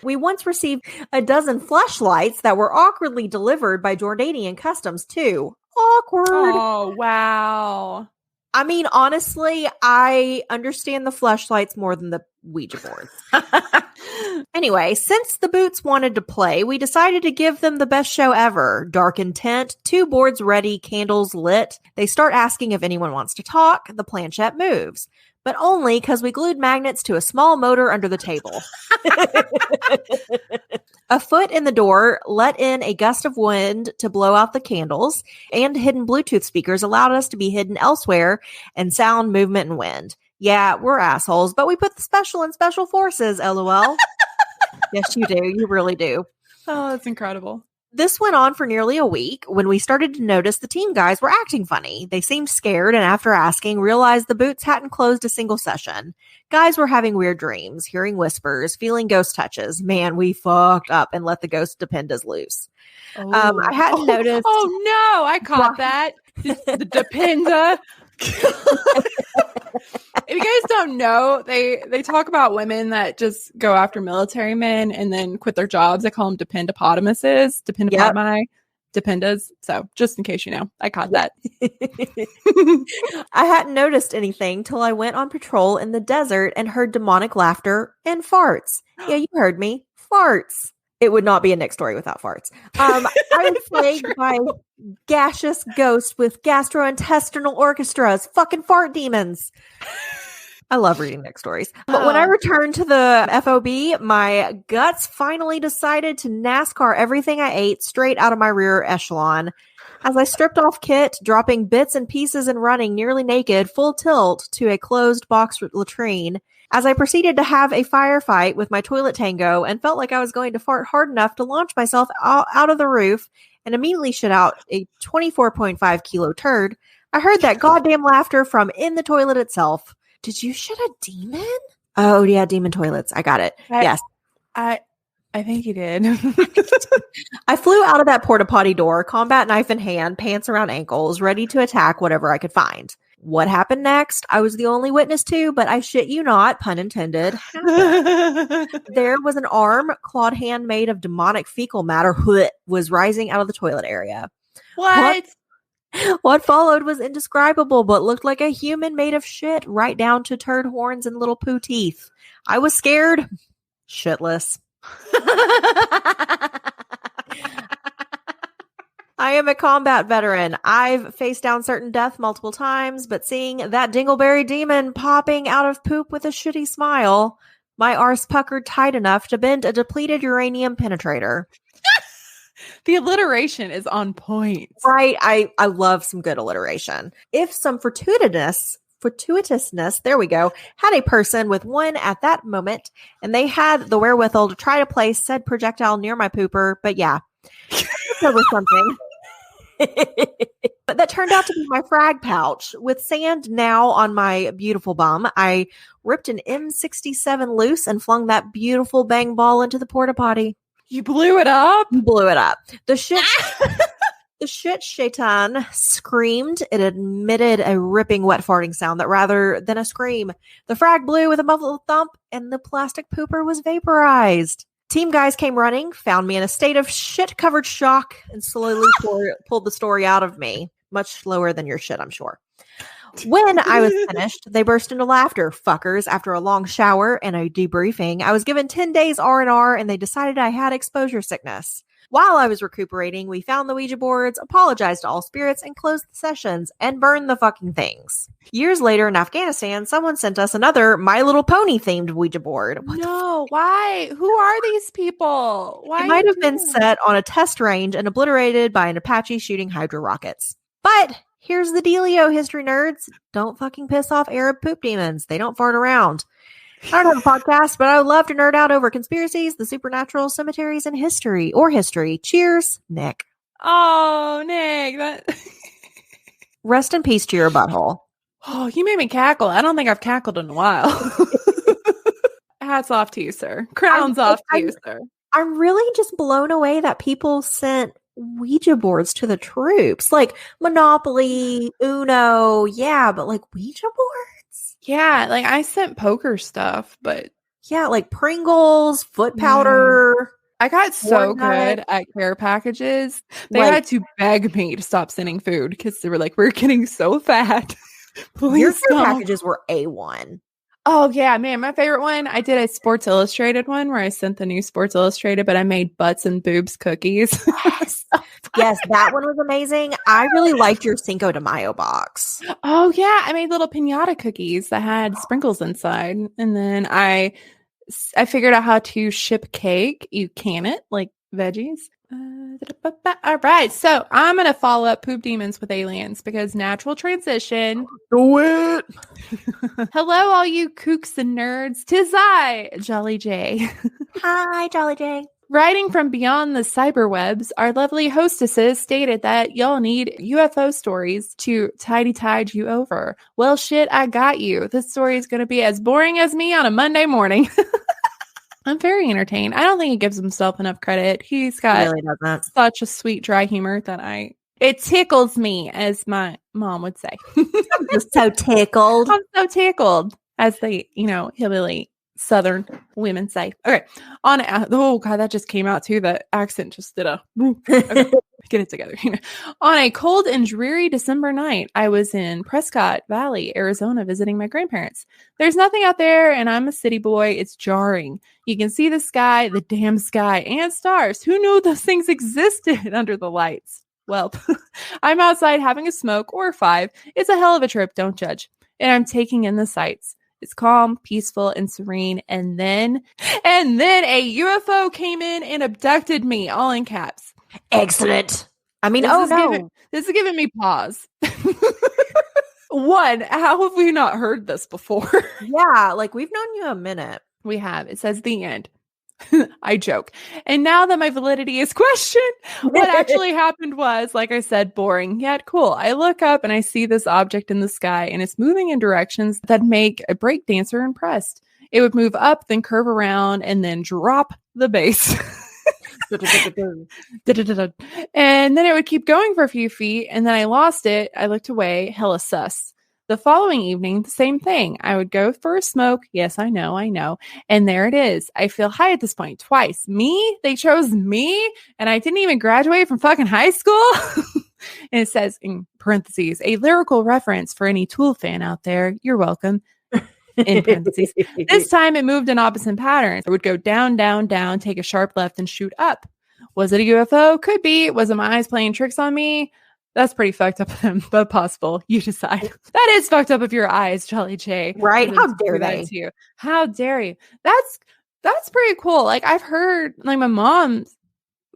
We once received a dozen fleshlights that were awkwardly delivered by Jordanian Customs too. Awkward. Oh, wow. I mean, honestly, I understand the fleshlights more than the Ouija boards. Anyway, since the Boots wanted to play, we decided to give them the best show ever. Darkened tent, 2 boards ready, candles lit. They start asking if anyone wants to talk. The planchette moves. But only because we glued magnets to a small motor under the table. A foot in the door let in a gust of wind to blow out the candles, and hidden Bluetooth speakers allowed us to be hidden elsewhere and sound movement and wind. Yeah, we're assholes, but we put the special in special forces, LOL. Yes, you do. You really do. Oh, that's incredible. This went on for nearly a week when we started to notice the team guys were acting funny. They seemed scared, and after asking, realized the Boots hadn't closed a single session. Guys were having weird dreams, hearing whispers, feeling ghost touches. Man, we fucked up and let the ghost dependas loose. I hadn't noticed. Oh, no. I caught that. The dependa. If you guys don't know, they talk about women that just go after military men and then quit their jobs. They call them dependopotamuses, dependas. So just in case you know, I caught that. I hadn't noticed anything till I went on patrol in the desert and heard demonic laughter and farts. Yeah, you heard me. Farts. It would not be a Nick story without farts. I was plagued by gaseous ghosts with gastrointestinal orchestras. Fucking fart demons. I love reading Nick stories. But when I returned to the FOB, my guts finally decided to NASCAR everything I ate straight out of my rear echelon. As I stripped off kit, dropping bits and pieces and running nearly naked, full tilt to a closed box latrine, as I proceeded to have a firefight with my toilet tango and felt like I was going to fart hard enough to launch myself out of the roof and immediately shit out a 24.5 kilo turd, I heard that goddamn laughter from in the toilet itself. Did you shit a demon? Oh, yeah, demon toilets. I got it. Yes. I think you did. I flew out of that porta potty door, combat knife in hand, pants around ankles, ready to attack whatever I could find. What happened next? I was the only witness to, but I shit you not, pun intended. There was an arm, clawed hand made of demonic fecal matter was rising out of the toilet area. What followed was indescribable, but looked like a human made of shit, right down to turd horns and little poo teeth. I was scared. Shitless. I am a combat veteran. I've faced down certain death multiple times, but seeing that dingleberry demon popping out of poop with a shitty smile, my arse puckered tight enough to bend a depleted uranium penetrator. The alliteration is on point. Right. I love some good alliteration. If some fortuitousness, there we go, had a person with one at that moment, and they had the wherewithal to try to place said projectile near my pooper, but yeah, there was something. But that turned out to be my frag pouch. With sand now on my beautiful bum, I ripped an M67 loose and flung that beautiful bang ball into the porta potty. You blew it up? Blew it up. The shit shaitan screamed. It emitted a ripping, wet farting sound that rather than a scream. The frag blew with a muffled thump, and the plastic pooper was vaporized. Team guys came running, found me in a state of shit-covered shock, and slowly pulled the story out of me. Much slower than your shit, I'm sure. When I was finished, they burst into laughter. Fuckers, after a long shower and a debriefing, I was given 10 days R&R, and they decided I had exposure sickness. While I was recuperating, we found the Ouija boards, apologized to all spirits, and closed the sessions, and burned the fucking things. Years later in Afghanistan, someone sent us another My Little Pony themed Ouija board. Why? Who are these people? Why? It might have been set on a test range and obliterated by an Apache shooting hydro rockets. But here's the dealio, history nerds. Don't fucking piss off Arab poop demons. They don't fart around. I don't have a podcast, but I would love to nerd out over conspiracies, the supernatural, cemeteries, and history. Cheers, Nick. Oh, Nick. Rest in peace to your butthole. Oh, you made me cackle. I don't think I've cackled in a while. Hats off to you, sir. Crowns off to you, sir. I'm really just blown away that people sent Ouija boards to the troops. Like Monopoly, Uno, yeah, but like Ouija boards? Yeah, like I sent poker stuff, but yeah, like Pringles, foot powder. I got so good at care packages. They had to beg me to stop sending food because they were like, "We're getting so fat." Your care packages were A1. Oh yeah, man, my favorite one. I did a Sports Illustrated one where I sent the new Sports Illustrated, but I made butts and boobs cookies. Yes, that one was amazing. I really liked your Cinco de Mayo box. Oh yeah, I made little piñata cookies that had sprinkles inside, and then I figured out how to ship cake. You can it like veggies. All right, so I'm gonna follow up poop demons with aliens because natural transition. Do it. Hello, all you kooks and nerds. 'Tis I, Jolly J. Hi, Jolly J. Writing from beyond the cyberwebs, our lovely hostesses stated that y'all need UFO stories to tidy-tide you over. Well, shit, I got you. This story is going to be as boring as me on a Monday morning. I'm very entertained. I don't think he gives himself enough credit. He's got such a sweet, dry humor that it tickles me, as my mom would say. I'm just so tickled. I'm so tickled, as they, hillbilly Southern women say. Okay. Oh God, that just came out too. The accent just did a okay, get it together. On a cold and dreary December night, I was in Prescott Valley, Arizona, visiting my grandparents. There's nothing out there, and I'm a city boy. It's jarring. You can see the sky, the damn sky, and stars. Who knew those things existed under the lights? Well, I'm outside having a smoke or 5. It's a hell of a trip, don't judge. And I'm taking in the sights. It's calm, peaceful, and serene. And then a UFO came in and abducted me, all in caps. Excellent. I mean, this is giving me pause. One, how have we not heard this before? Yeah, like we've known you a minute. We have. It says the end. I joke. And now that my validity is questioned, what actually happened was, like I said, boring yet cool. I look up and I see this object in the sky, and it's moving in directions that make a breakdancer impressed. It would move up, then curve around, and then drop the bass. And then it would keep going for a few feet, and then I lost it. I looked away, hella sus. The following evening, the same thing. I would go for a smoke. Yes, I know. And there it is. I feel high at this point twice. Me? They chose me? And I didn't even graduate from fucking high school? And it says, in parentheses, a lyrical reference for any Tool fan out there. You're welcome. In parentheses. This time it moved in opposite patterns. It would go down, down, down, take a sharp left, and shoot up. Was it a UFO? Could be. Was it my eyes playing tricks on me? That's pretty fucked up of them, but possible. You decide. That is fucked up of your eyes, Jolly J. Right? How dare they? To you. How dare you? That's pretty cool. Like, I've heard, like, my mom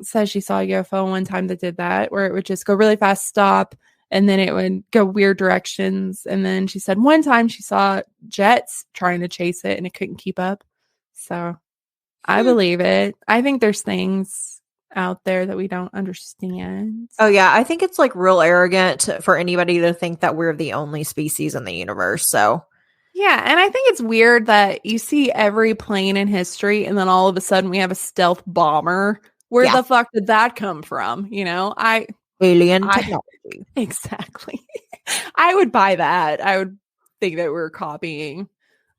says she saw a UFO one time that did that, where it would just go really fast, stop, and then it would go weird directions. And then she said one time she saw jets trying to chase it and it couldn't keep up. So I believe it. I think there's things out there that we don't understand. Oh yeah, I think it's like real arrogant for anybody to think that we're the only species in the universe. So yeah, and I think it's weird that you see every plane in history and then all of a sudden we have a stealth bomber. Where the fuck did that come from? You know, alien technology. Exactly. I would buy that. I would think that we're copying.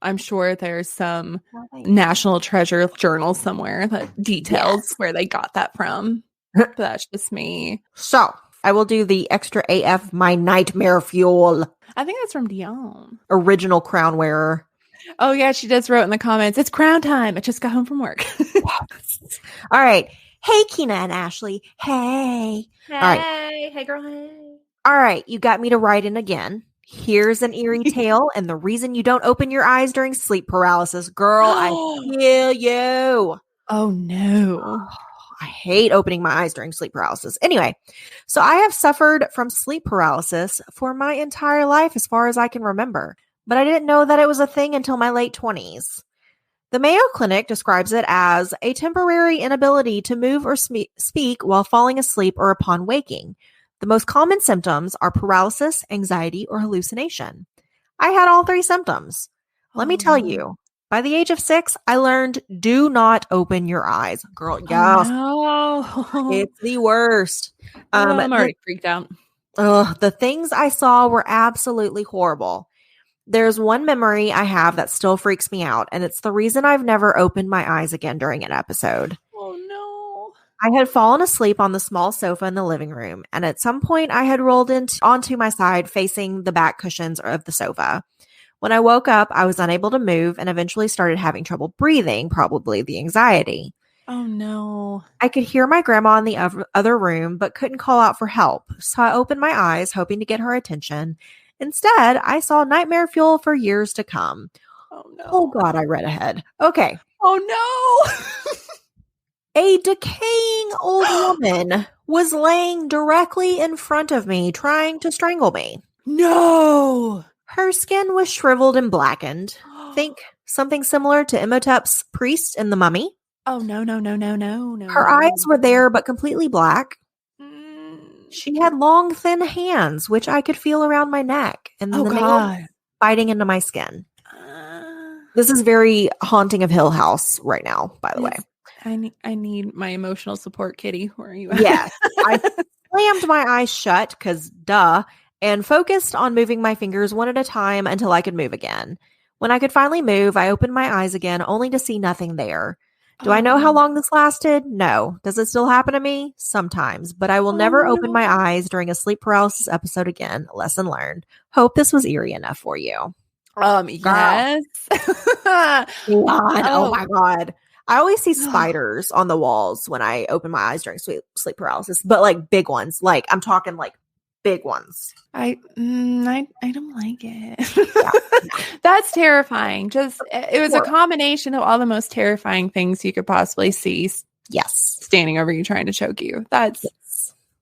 I'm sure there's some National Treasure journal somewhere that details where they got that from. But that's just me. So I will do the extra AF My Nightmare Fuel. I think that's from Dion. Original crown wearer. Oh yeah, she just wrote in the comments, it's crown time. I just got home from work. All right. Hey, Kina and Ashley. Hey. Hey. All right. Hey, girl. Hey. All right. You got me to write in again. Here's an eerie tale and the reason you don't open your eyes during sleep paralysis. Girl, I feel you. Oh, no. I hate opening my eyes during sleep paralysis. Anyway, so I have suffered from sleep paralysis for my entire life as far as I can remember, but I didn't know that it was a thing until my late 20s. The Mayo Clinic describes it as a temporary inability to move or speak while falling asleep or upon waking. The most common symptoms are paralysis, anxiety, or hallucination. I had all three symptoms. Let me tell you, by the age of 6, I learned do not open your eyes. Girl, yes. Oh, no. It's the worst. I'm already freaked out. The things I saw were absolutely horrible. There's one memory I have that still freaks me out, and it's the reason I've never opened my eyes again during an episode. Oh, no. I had fallen asleep on the small sofa in the living room, and at some point I had rolled onto my side facing the back cushions of the sofa. When I woke up, I was unable to move and eventually started having trouble breathing, probably the anxiety. Oh, no. I could hear my grandma in the other room, but couldn't call out for help, so I opened my eyes, hoping to get her attention. Instead, I saw nightmare fuel for years to come. Oh, no. Oh, God, I read ahead. Okay. Oh, no. A decaying old woman was laying directly in front of me, trying to strangle me. No. Her skin was shriveled and blackened. Think something similar to Imhotep's priest in The Mummy. Oh, no. Her eyes were there, but completely black. She had long, thin hands, which I could feel around my neck, and the nails biting into my skin. This is very Haunting of Hill House right now, by the way. I need my emotional support, Kitty. Where are you at? Yes. I slammed my eyes shut, because duh, and focused on moving my fingers one at a time until I could move again. When I could finally move, I opened my eyes again, only to see nothing there. Do I know how long this lasted? No. Does it still happen to me? Sometimes, but I will never open my eyes during a sleep paralysis episode again. Lesson learned. Hope this was eerie enough for you. Yes. Oh my God. I always see spiders on the walls when I open my eyes during sleep paralysis, but like big ones. Like I'm talking like big ones. I don't like it. Yeah. That's terrifying. It was a combination of all the most terrifying things you could possibly see. Yes. Standing over you trying to choke you. That's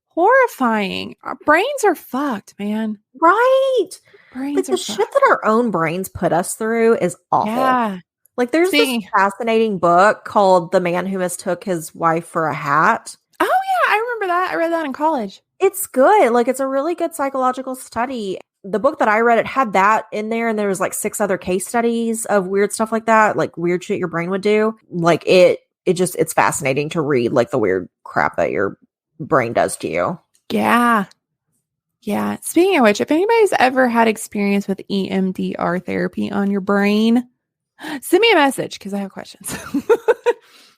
horrifying. Our brains are fucked, man. Right. Brains Like are the shit that our own brains put us through is awful. Yeah. Like there's Speaking- this fascinating book called The Man Who Mistook His Wife for a Hat. Oh yeah, I remember that. I read that in college. It's good. Like it's a really good psychological study. The book that I read, it had that in there, and there was like 6 other case studies of weird stuff like that, like weird shit your brain would do. Like it's fascinating to read like the weird crap that your brain does to you. Yeah. Yeah. Speaking of which, if anybody's ever had experience with EMDR therapy on your brain, send me a message because I have questions.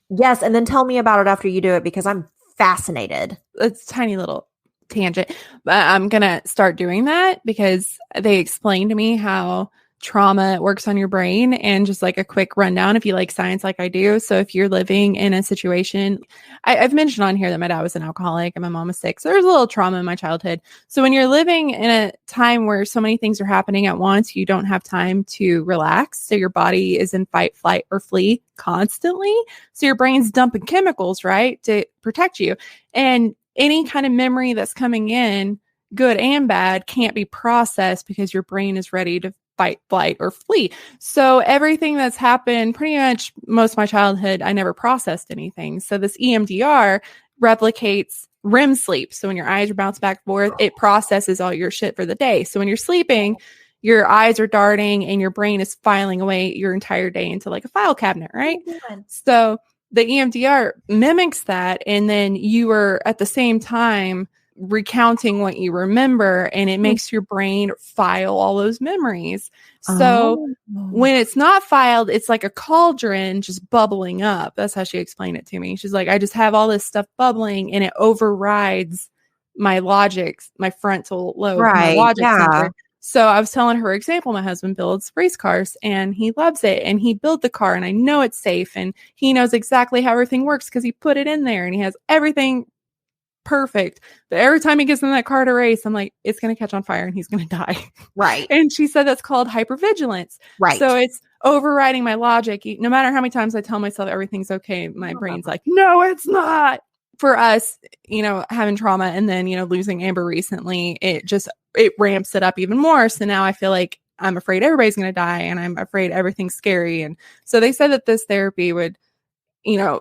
Yes, and then tell me about it after you do it because I'm fascinated. It's a tiny little tangent, but I'm going to start doing that because they explained to me how trauma works on your brain, and just like a quick rundown if you like science like I do. So if you're living in a situation, I've mentioned on here that my dad was an alcoholic and my mom was sick. So there's a little trauma in my childhood. So when you're living in a time where so many things are happening at once, you don't have time to relax. So your body is in fight, flight, or flee constantly. So your brain's dumping chemicals, right, to protect you. And any kind of memory that's coming in, good and bad, can't be processed because your brain is ready to fight, flight, or flee. So everything that's happened pretty much most of my childhood, I never processed anything. So this EMDR replicates REM sleep. So when your eyes are bounced back and forth, it processes all your shit for the day. So when you're sleeping, your eyes are darting and your brain is filing away your entire day into like a file cabinet, right? So the EMDR mimics that. And then you are at the same time recounting what you remember, and it makes your brain file all those memories. So when it's not filed, it's like a cauldron just bubbling up. That's how she explained it to me. She's like, I just have all this stuff bubbling and it overrides my logic, my frontal lobe, my logic center. So I was telling her example, my husband builds race cars and he loves it, and he built the car and I know it's safe and he knows exactly how everything works because he put it in there and he has everything perfect. But every time he gets in that car to race, I'm like, it's going to catch on fire and he's going to die. Right. And she said that's called hypervigilance. Right. So it's overriding my logic. No matter how many times I tell myself everything's okay, my brain's like, no, it's not. For us, having trauma and then, losing Amber recently, it ramps it up even more. So now I feel like I'm afraid everybody's going to die and I'm afraid everything's scary. And so they said that this therapy would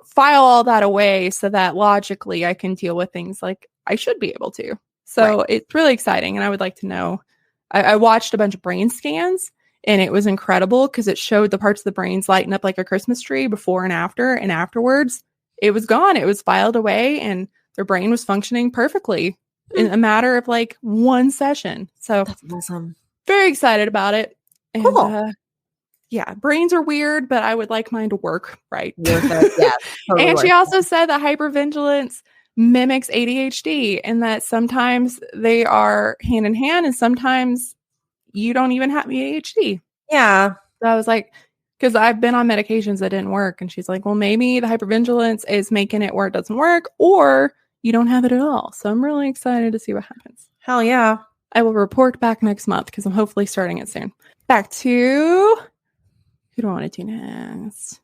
file all that away so that logically I can deal with things like I should be able to. So It's really exciting. And I would like to know, I watched a bunch of brain scans and it was incredible because it showed the parts of the brains lighten up like a Christmas tree before and after, and afterwards it was gone. It was filed away and their brain was functioning perfectly in a matter of like one session. So that's awesome. Very excited about it. And, cool. Yeah, brains are weird, but I would like mine to work right. Yeah, totally. And she also said that hypervigilance mimics ADHD and that sometimes they are hand in hand and sometimes you don't even have ADHD. Yeah. So I was like, because I've been on medications that didn't work. And she's like, well, maybe the hypervigilance is making it where it doesn't work or you don't have it at all. So I'm really excited to see what happens. Hell yeah. I will report back next month because I'm hopefully starting it soon. Back to... who do I want to do next?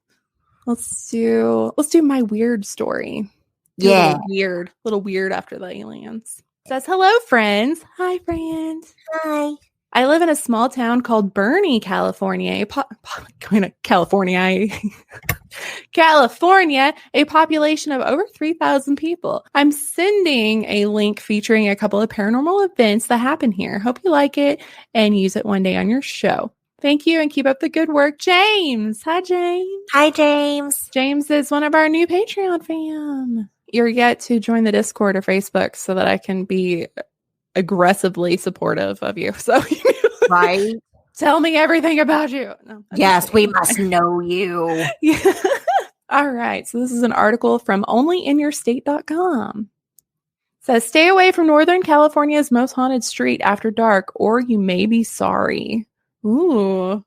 Let's do my weird story. Yeah. Little weird after the aliens. It says, hello, friends. Hi, friends. Hi. I live in a small town called Bernie, California. California, a population of over 3,000 people. I'm sending a link featuring a couple of paranormal events that happen here. Hope you like it and use it one day on your show. Thank you and keep up the good work, James. Hi, James. Hi, James. James is one of our new Patreon fam. You're yet to join the Discord or Facebook so that I can be aggressively supportive of you. So, right. Tell me everything about you. No, yes, we must know you. Yeah. All right. So this is an article from onlyinyourstate.com. It says, stay away from Northern California's most haunted street after dark, or you may be sorry. Ooh.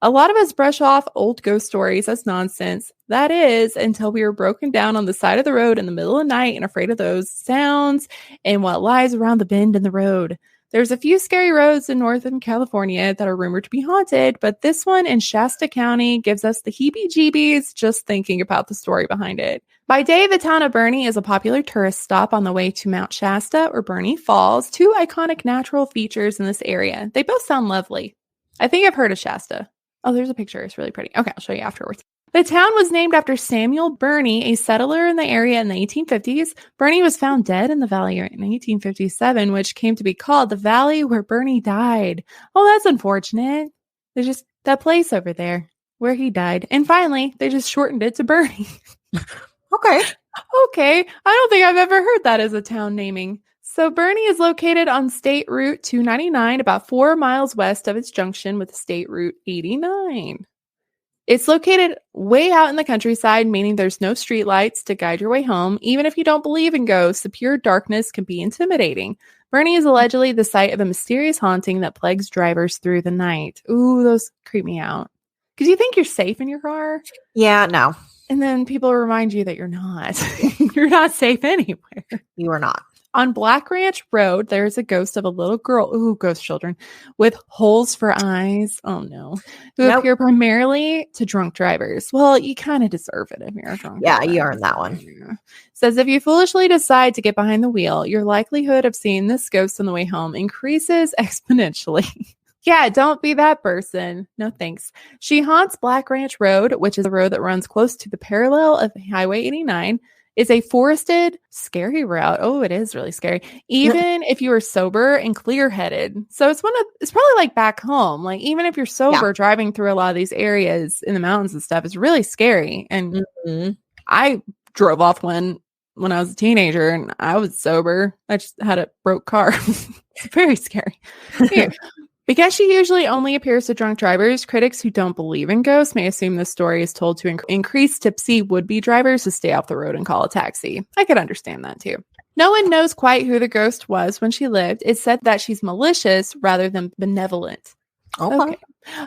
A lot of us brush off old ghost stories as nonsense. That is, until we were broken down on the side of the road in the middle of the night and afraid of those sounds and what lies around the bend in the road. There's a few scary roads in Northern California that are rumored to be haunted, but this one in Shasta County gives us the heebie-jeebies just thinking about the story behind it. By day, the town of Bernie is a popular tourist stop on the way to Mount Shasta or Bernie Falls, two iconic natural features in this area. They both sound lovely. I think I've heard of Shasta. Oh, there's a picture. It's really pretty. Okay, I'll show you afterwards. The town was named after Samuel Burney, a settler in the area in the 1850s. Burney was found dead in the valley in 1857, which came to be called the valley where Burney died. Oh, that's unfortunate. There's just that place over there where he died. And finally, they just shortened it to Bernie. Okay. Okay. I don't think I've ever heard that as a town naming. So Bernie is located on State Route 299, about 4 miles west of its junction with State Route 89. It's located way out in the countryside, meaning there's no streetlights to guide your way home. Even if you don't believe in ghosts, the pure darkness can be intimidating. Bernie is allegedly the site of a mysterious haunting that plagues drivers through the night. Ooh, those creep me out. Because you think you're safe in your car. Yeah, no, And then people remind you that you're not. You're not safe anywhere. you are not. On Black Ranch Road, there's a ghost of a little girl, ghost children, with holes for eyes. Oh no. Who Nope. appear primarily to drunk drivers. Well, you kind of deserve it if you're a drunk Yeah, driver. you earned that one. Yeah. Says if you foolishly decide to get behind the wheel, your likelihood of seeing this ghost on the way home increases exponentially. Yeah, don't be that person. No thanks. She haunts Black Ranch Road, which is a road that runs close to the parallel of Highway 89. It's a forested, scary route. Oh, it is really scary. Even if you are sober and clear-headed. So it's probably like back home. Like even if you're sober, driving through a lot of these areas in the mountains and stuff is really scary. And I drove off when I was a teenager and I was sober. I just had a broke car. It's very scary. Here. Because she usually only appears to drunk drivers, critics who don't believe in ghosts may assume this story is told to increase tipsy would-be drivers to stay off the road and call a taxi. I could understand that too. No one knows quite who the ghost was when she lived. It's said that she's malicious rather than benevolent. Okay.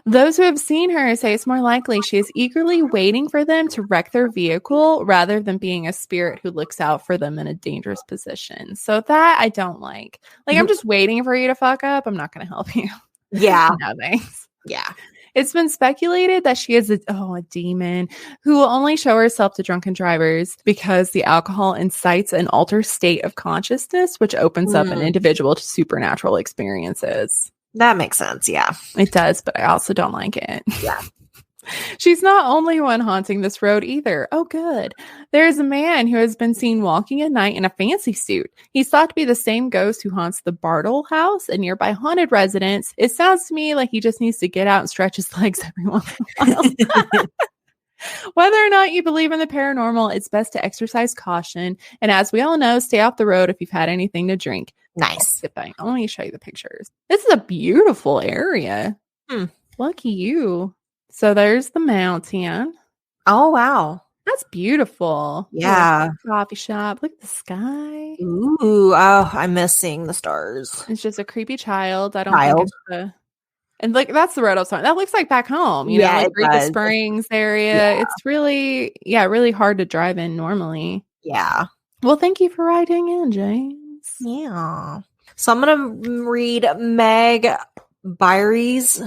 Those who have seen her say it's more likely she is eagerly waiting for them to wreck their vehicle rather than being a spirit who looks out for them in a dangerous position. So that I don't like. Like, I'm just waiting for you to fuck up. I'm not going to help you. Yeah. No, thanks. Yeah. It's been speculated that she is a demon who will only show herself to drunken drivers because the alcohol incites an altered state of consciousness, which opens up an individual to supernatural experiences. That makes sense. Yeah. It does, but I also don't like it. Yeah. She's not only one haunting this road either. Oh, good. There's a man who has been seen walking at night in a fancy suit. He's thought to be the same ghost who haunts the Bartle house, a nearby haunted residence. It sounds to me like he just needs to get out and stretch his legs every once in a while. Whether or not you believe in the paranormal, it's best to exercise caution. And as we all know, stay off the road if you've had anything to drink. Nice. Let me show you the pictures. This is a beautiful area. Lucky you. So there's the mountain. Oh, wow. That's beautiful. Yeah. Coffee shop. Look at the sky. Ooh. Oh, I miss seeing the stars. It's just a creepy child. I don't think it's the... And like that's the road I was talking. That looks like back home. You know, like Eureka Springs area. Yeah. It's really, really hard to drive in normally. Yeah. Well, thank you for writing in, James. Yeah. So I'm going to read Meg Byries.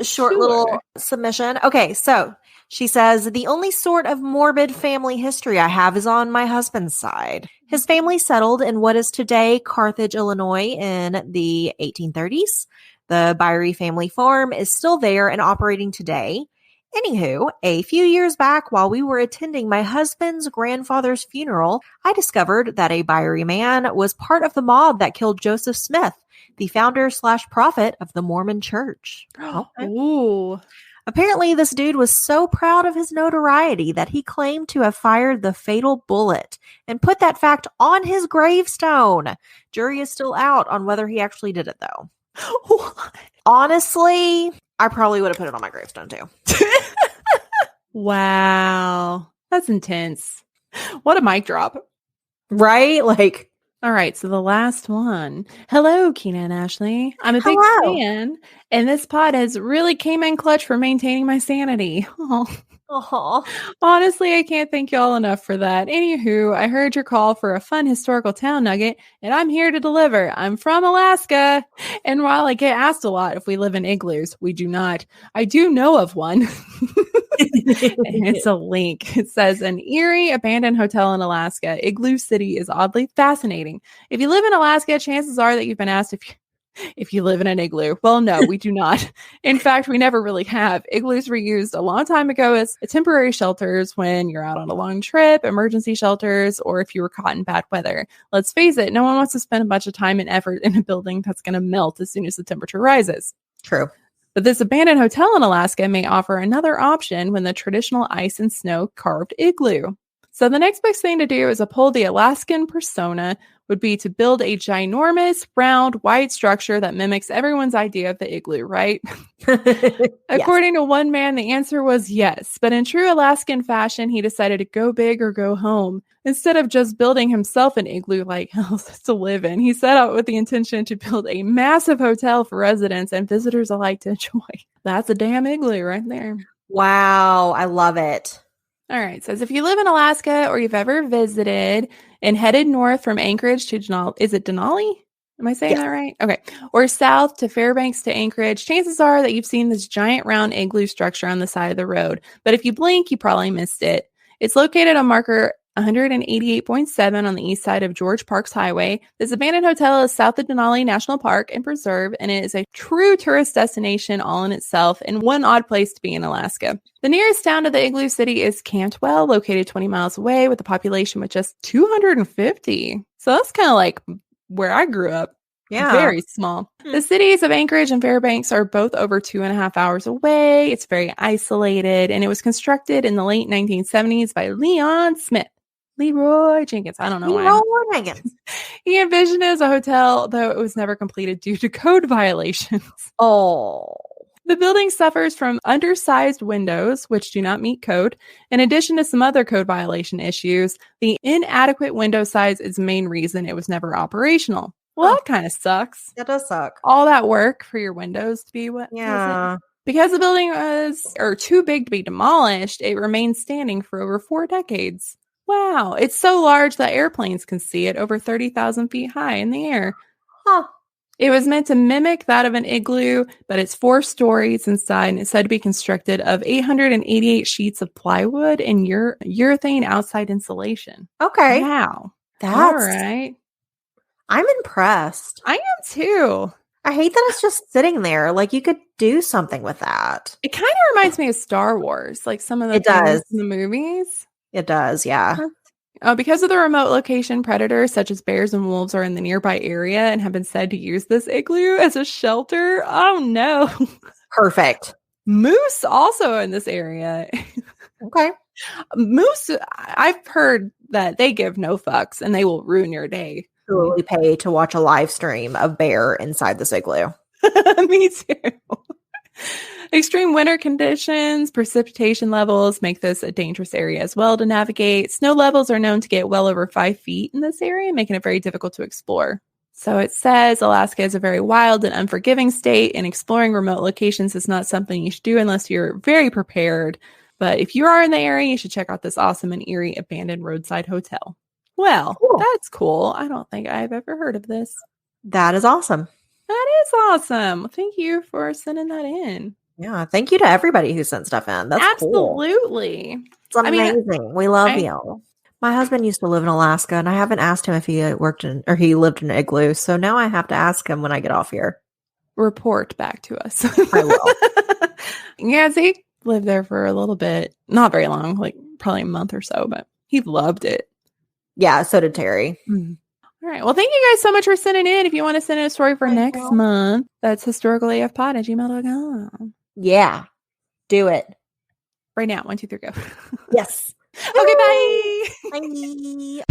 Short little submission. Okay, so she says, the only sort of morbid family history I have is on my husband's side. His family settled in what is today Carthage, Illinois in the 1830s. The Byrie family farm is still there and operating today. Anywho, a few years back, while we were attending my husband's grandfather's funeral, I discovered that a Byrie man was part of the mob that killed Joseph Smith, the founder/prophet of the Mormon Church. Okay. Ooh. Apparently, this dude was so proud of his notoriety that he claimed to have fired the fatal bullet and put that fact on his gravestone. Jury is still out on whether he actually did it, though. What? Honestly, I probably would have put it on my gravestone, too. Wow. That's intense. What a mic drop. Right? Like, all right, so the last one. Hello, Keena and Ashley. I'm a big Hello. fan And this pod has really came in clutch for maintaining my sanity. Oh, Honestly, I can't thank y'all enough for that. Anywho, I heard your call for a fun historical town nugget, and I'm here to deliver. I'm from Alaska, and while I get asked a lot if we live in igloos, we do not. I do know of one. And it's a link. It says an eerie abandoned hotel in Alaska. Igloo City is oddly fascinating. If you live in Alaska, chances are that you've been asked if you live in an igloo. Well, no, we do not. In fact, we never really have. Igloos were used a long time ago as temporary shelters when you're out on a long trip, emergency shelters, or if you were caught in bad weather. Let's face it, no one wants to spend a bunch of time and effort in a building that's going to melt as soon as the temperature rises. true. But this abandoned hotel in Alaska may offer another option when the traditional ice and snow carved igloo. So the next best thing to do is uphold the Alaskan persona would be to build a ginormous, round, white structure that mimics everyone's idea of the igloo, right? According to one man, the answer was yes. But in true Alaskan fashion, he decided to go big or go home. Instead of just building himself an igloo-like house to live in, he set out with the intention to build a massive hotel for residents and visitors alike to enjoy. That's a damn igloo right there. Wow, I love it. All right. It says if you live in Alaska or you've ever visited and headed north from Anchorage to Denali, is it Denali? Am I saying that right? Okay. Or south to Fairbanks to Anchorage, chances are that you've seen this giant round igloo structure on the side of the road. But if you blink, you probably missed it. It's located on marker 188.7 on the east side of George Parks Highway. This abandoned hotel is south of Denali National Park and Preserve, and it is a true tourist destination all in itself and one odd place to be in Alaska. The nearest town to the igloo city is Cantwell, located 20 miles away with a population with just 250. So that's kind of like where I grew up. Yeah. Very small. The cities of Anchorage and Fairbanks are both over 2.5 hours away. It's very isolated, and it was constructed in the late 1970s by Leroy Jenkins. I don't know why. Leroy Jenkins. He envisioned it as a hotel, though it was never completed due to code violations. Oh. The building suffers from undersized windows, which do not meet code. In addition to some other code violation issues, the inadequate window size is the main reason it was never operational. Well, that kind of sucks. That does suck. All that work for your windows to be what? Yeah. Because the building was too big to be demolished, it remained standing for over 4 decades. Wow. It's so large that airplanes can see it over 30,000 feet high in the air. Huh. It was meant to mimic that of an igloo, but it's 4 stories inside and it's said to be constructed of 888 sheets of plywood and urethane outside insulation. Okay. Wow. That's All right. I'm impressed. I am too. I hate that it's just sitting there. Like, you could do something with that. It kind of reminds me of Star Wars, like some of the It things does. in the movies. It does, yeah. Because of the remote location, predators such as bears and wolves are in the nearby area and have been said to use this igloo as a shelter. Oh no. Perfect. Moose also in this area. Okay. Moose, I've heard that they give no fucks and they will ruin your day. Totally pay to watch a live stream of bear inside this igloo. Me too. Extreme winter conditions, precipitation levels make this a dangerous area as well to navigate. Snow levels are known to get well over 5 feet in this area, making it very difficult to explore. So it says Alaska is a very wild and unforgiving state, and exploring remote locations is not something you should do unless you're very prepared. But if you are in the area, you should check out this awesome and eerie abandoned roadside hotel. Well, Cool. That's cool. I don't think I've ever heard of this. That is awesome. That is awesome. Thank you for sending that in. Yeah. Thank you to everybody who sent stuff in. That's cool. Absolutely. It's amazing. We love you. My husband used to live in Alaska, and I haven't asked him if he he lived in an igloo. So now I have to ask him when I get off here. Report back to us. I will. Yeah, Zeke lived there for a little bit. Not very long, like probably a month or so, but he loved it. Yeah, so did Terry. Mm. All right. Well, thank you guys so much for sending in. If you want to send in a story for next month, that's historicalafpod@gmail.com. Yeah. Do it. Right now. 1, 2, 3, go. Yes. Okay, bye. Bye.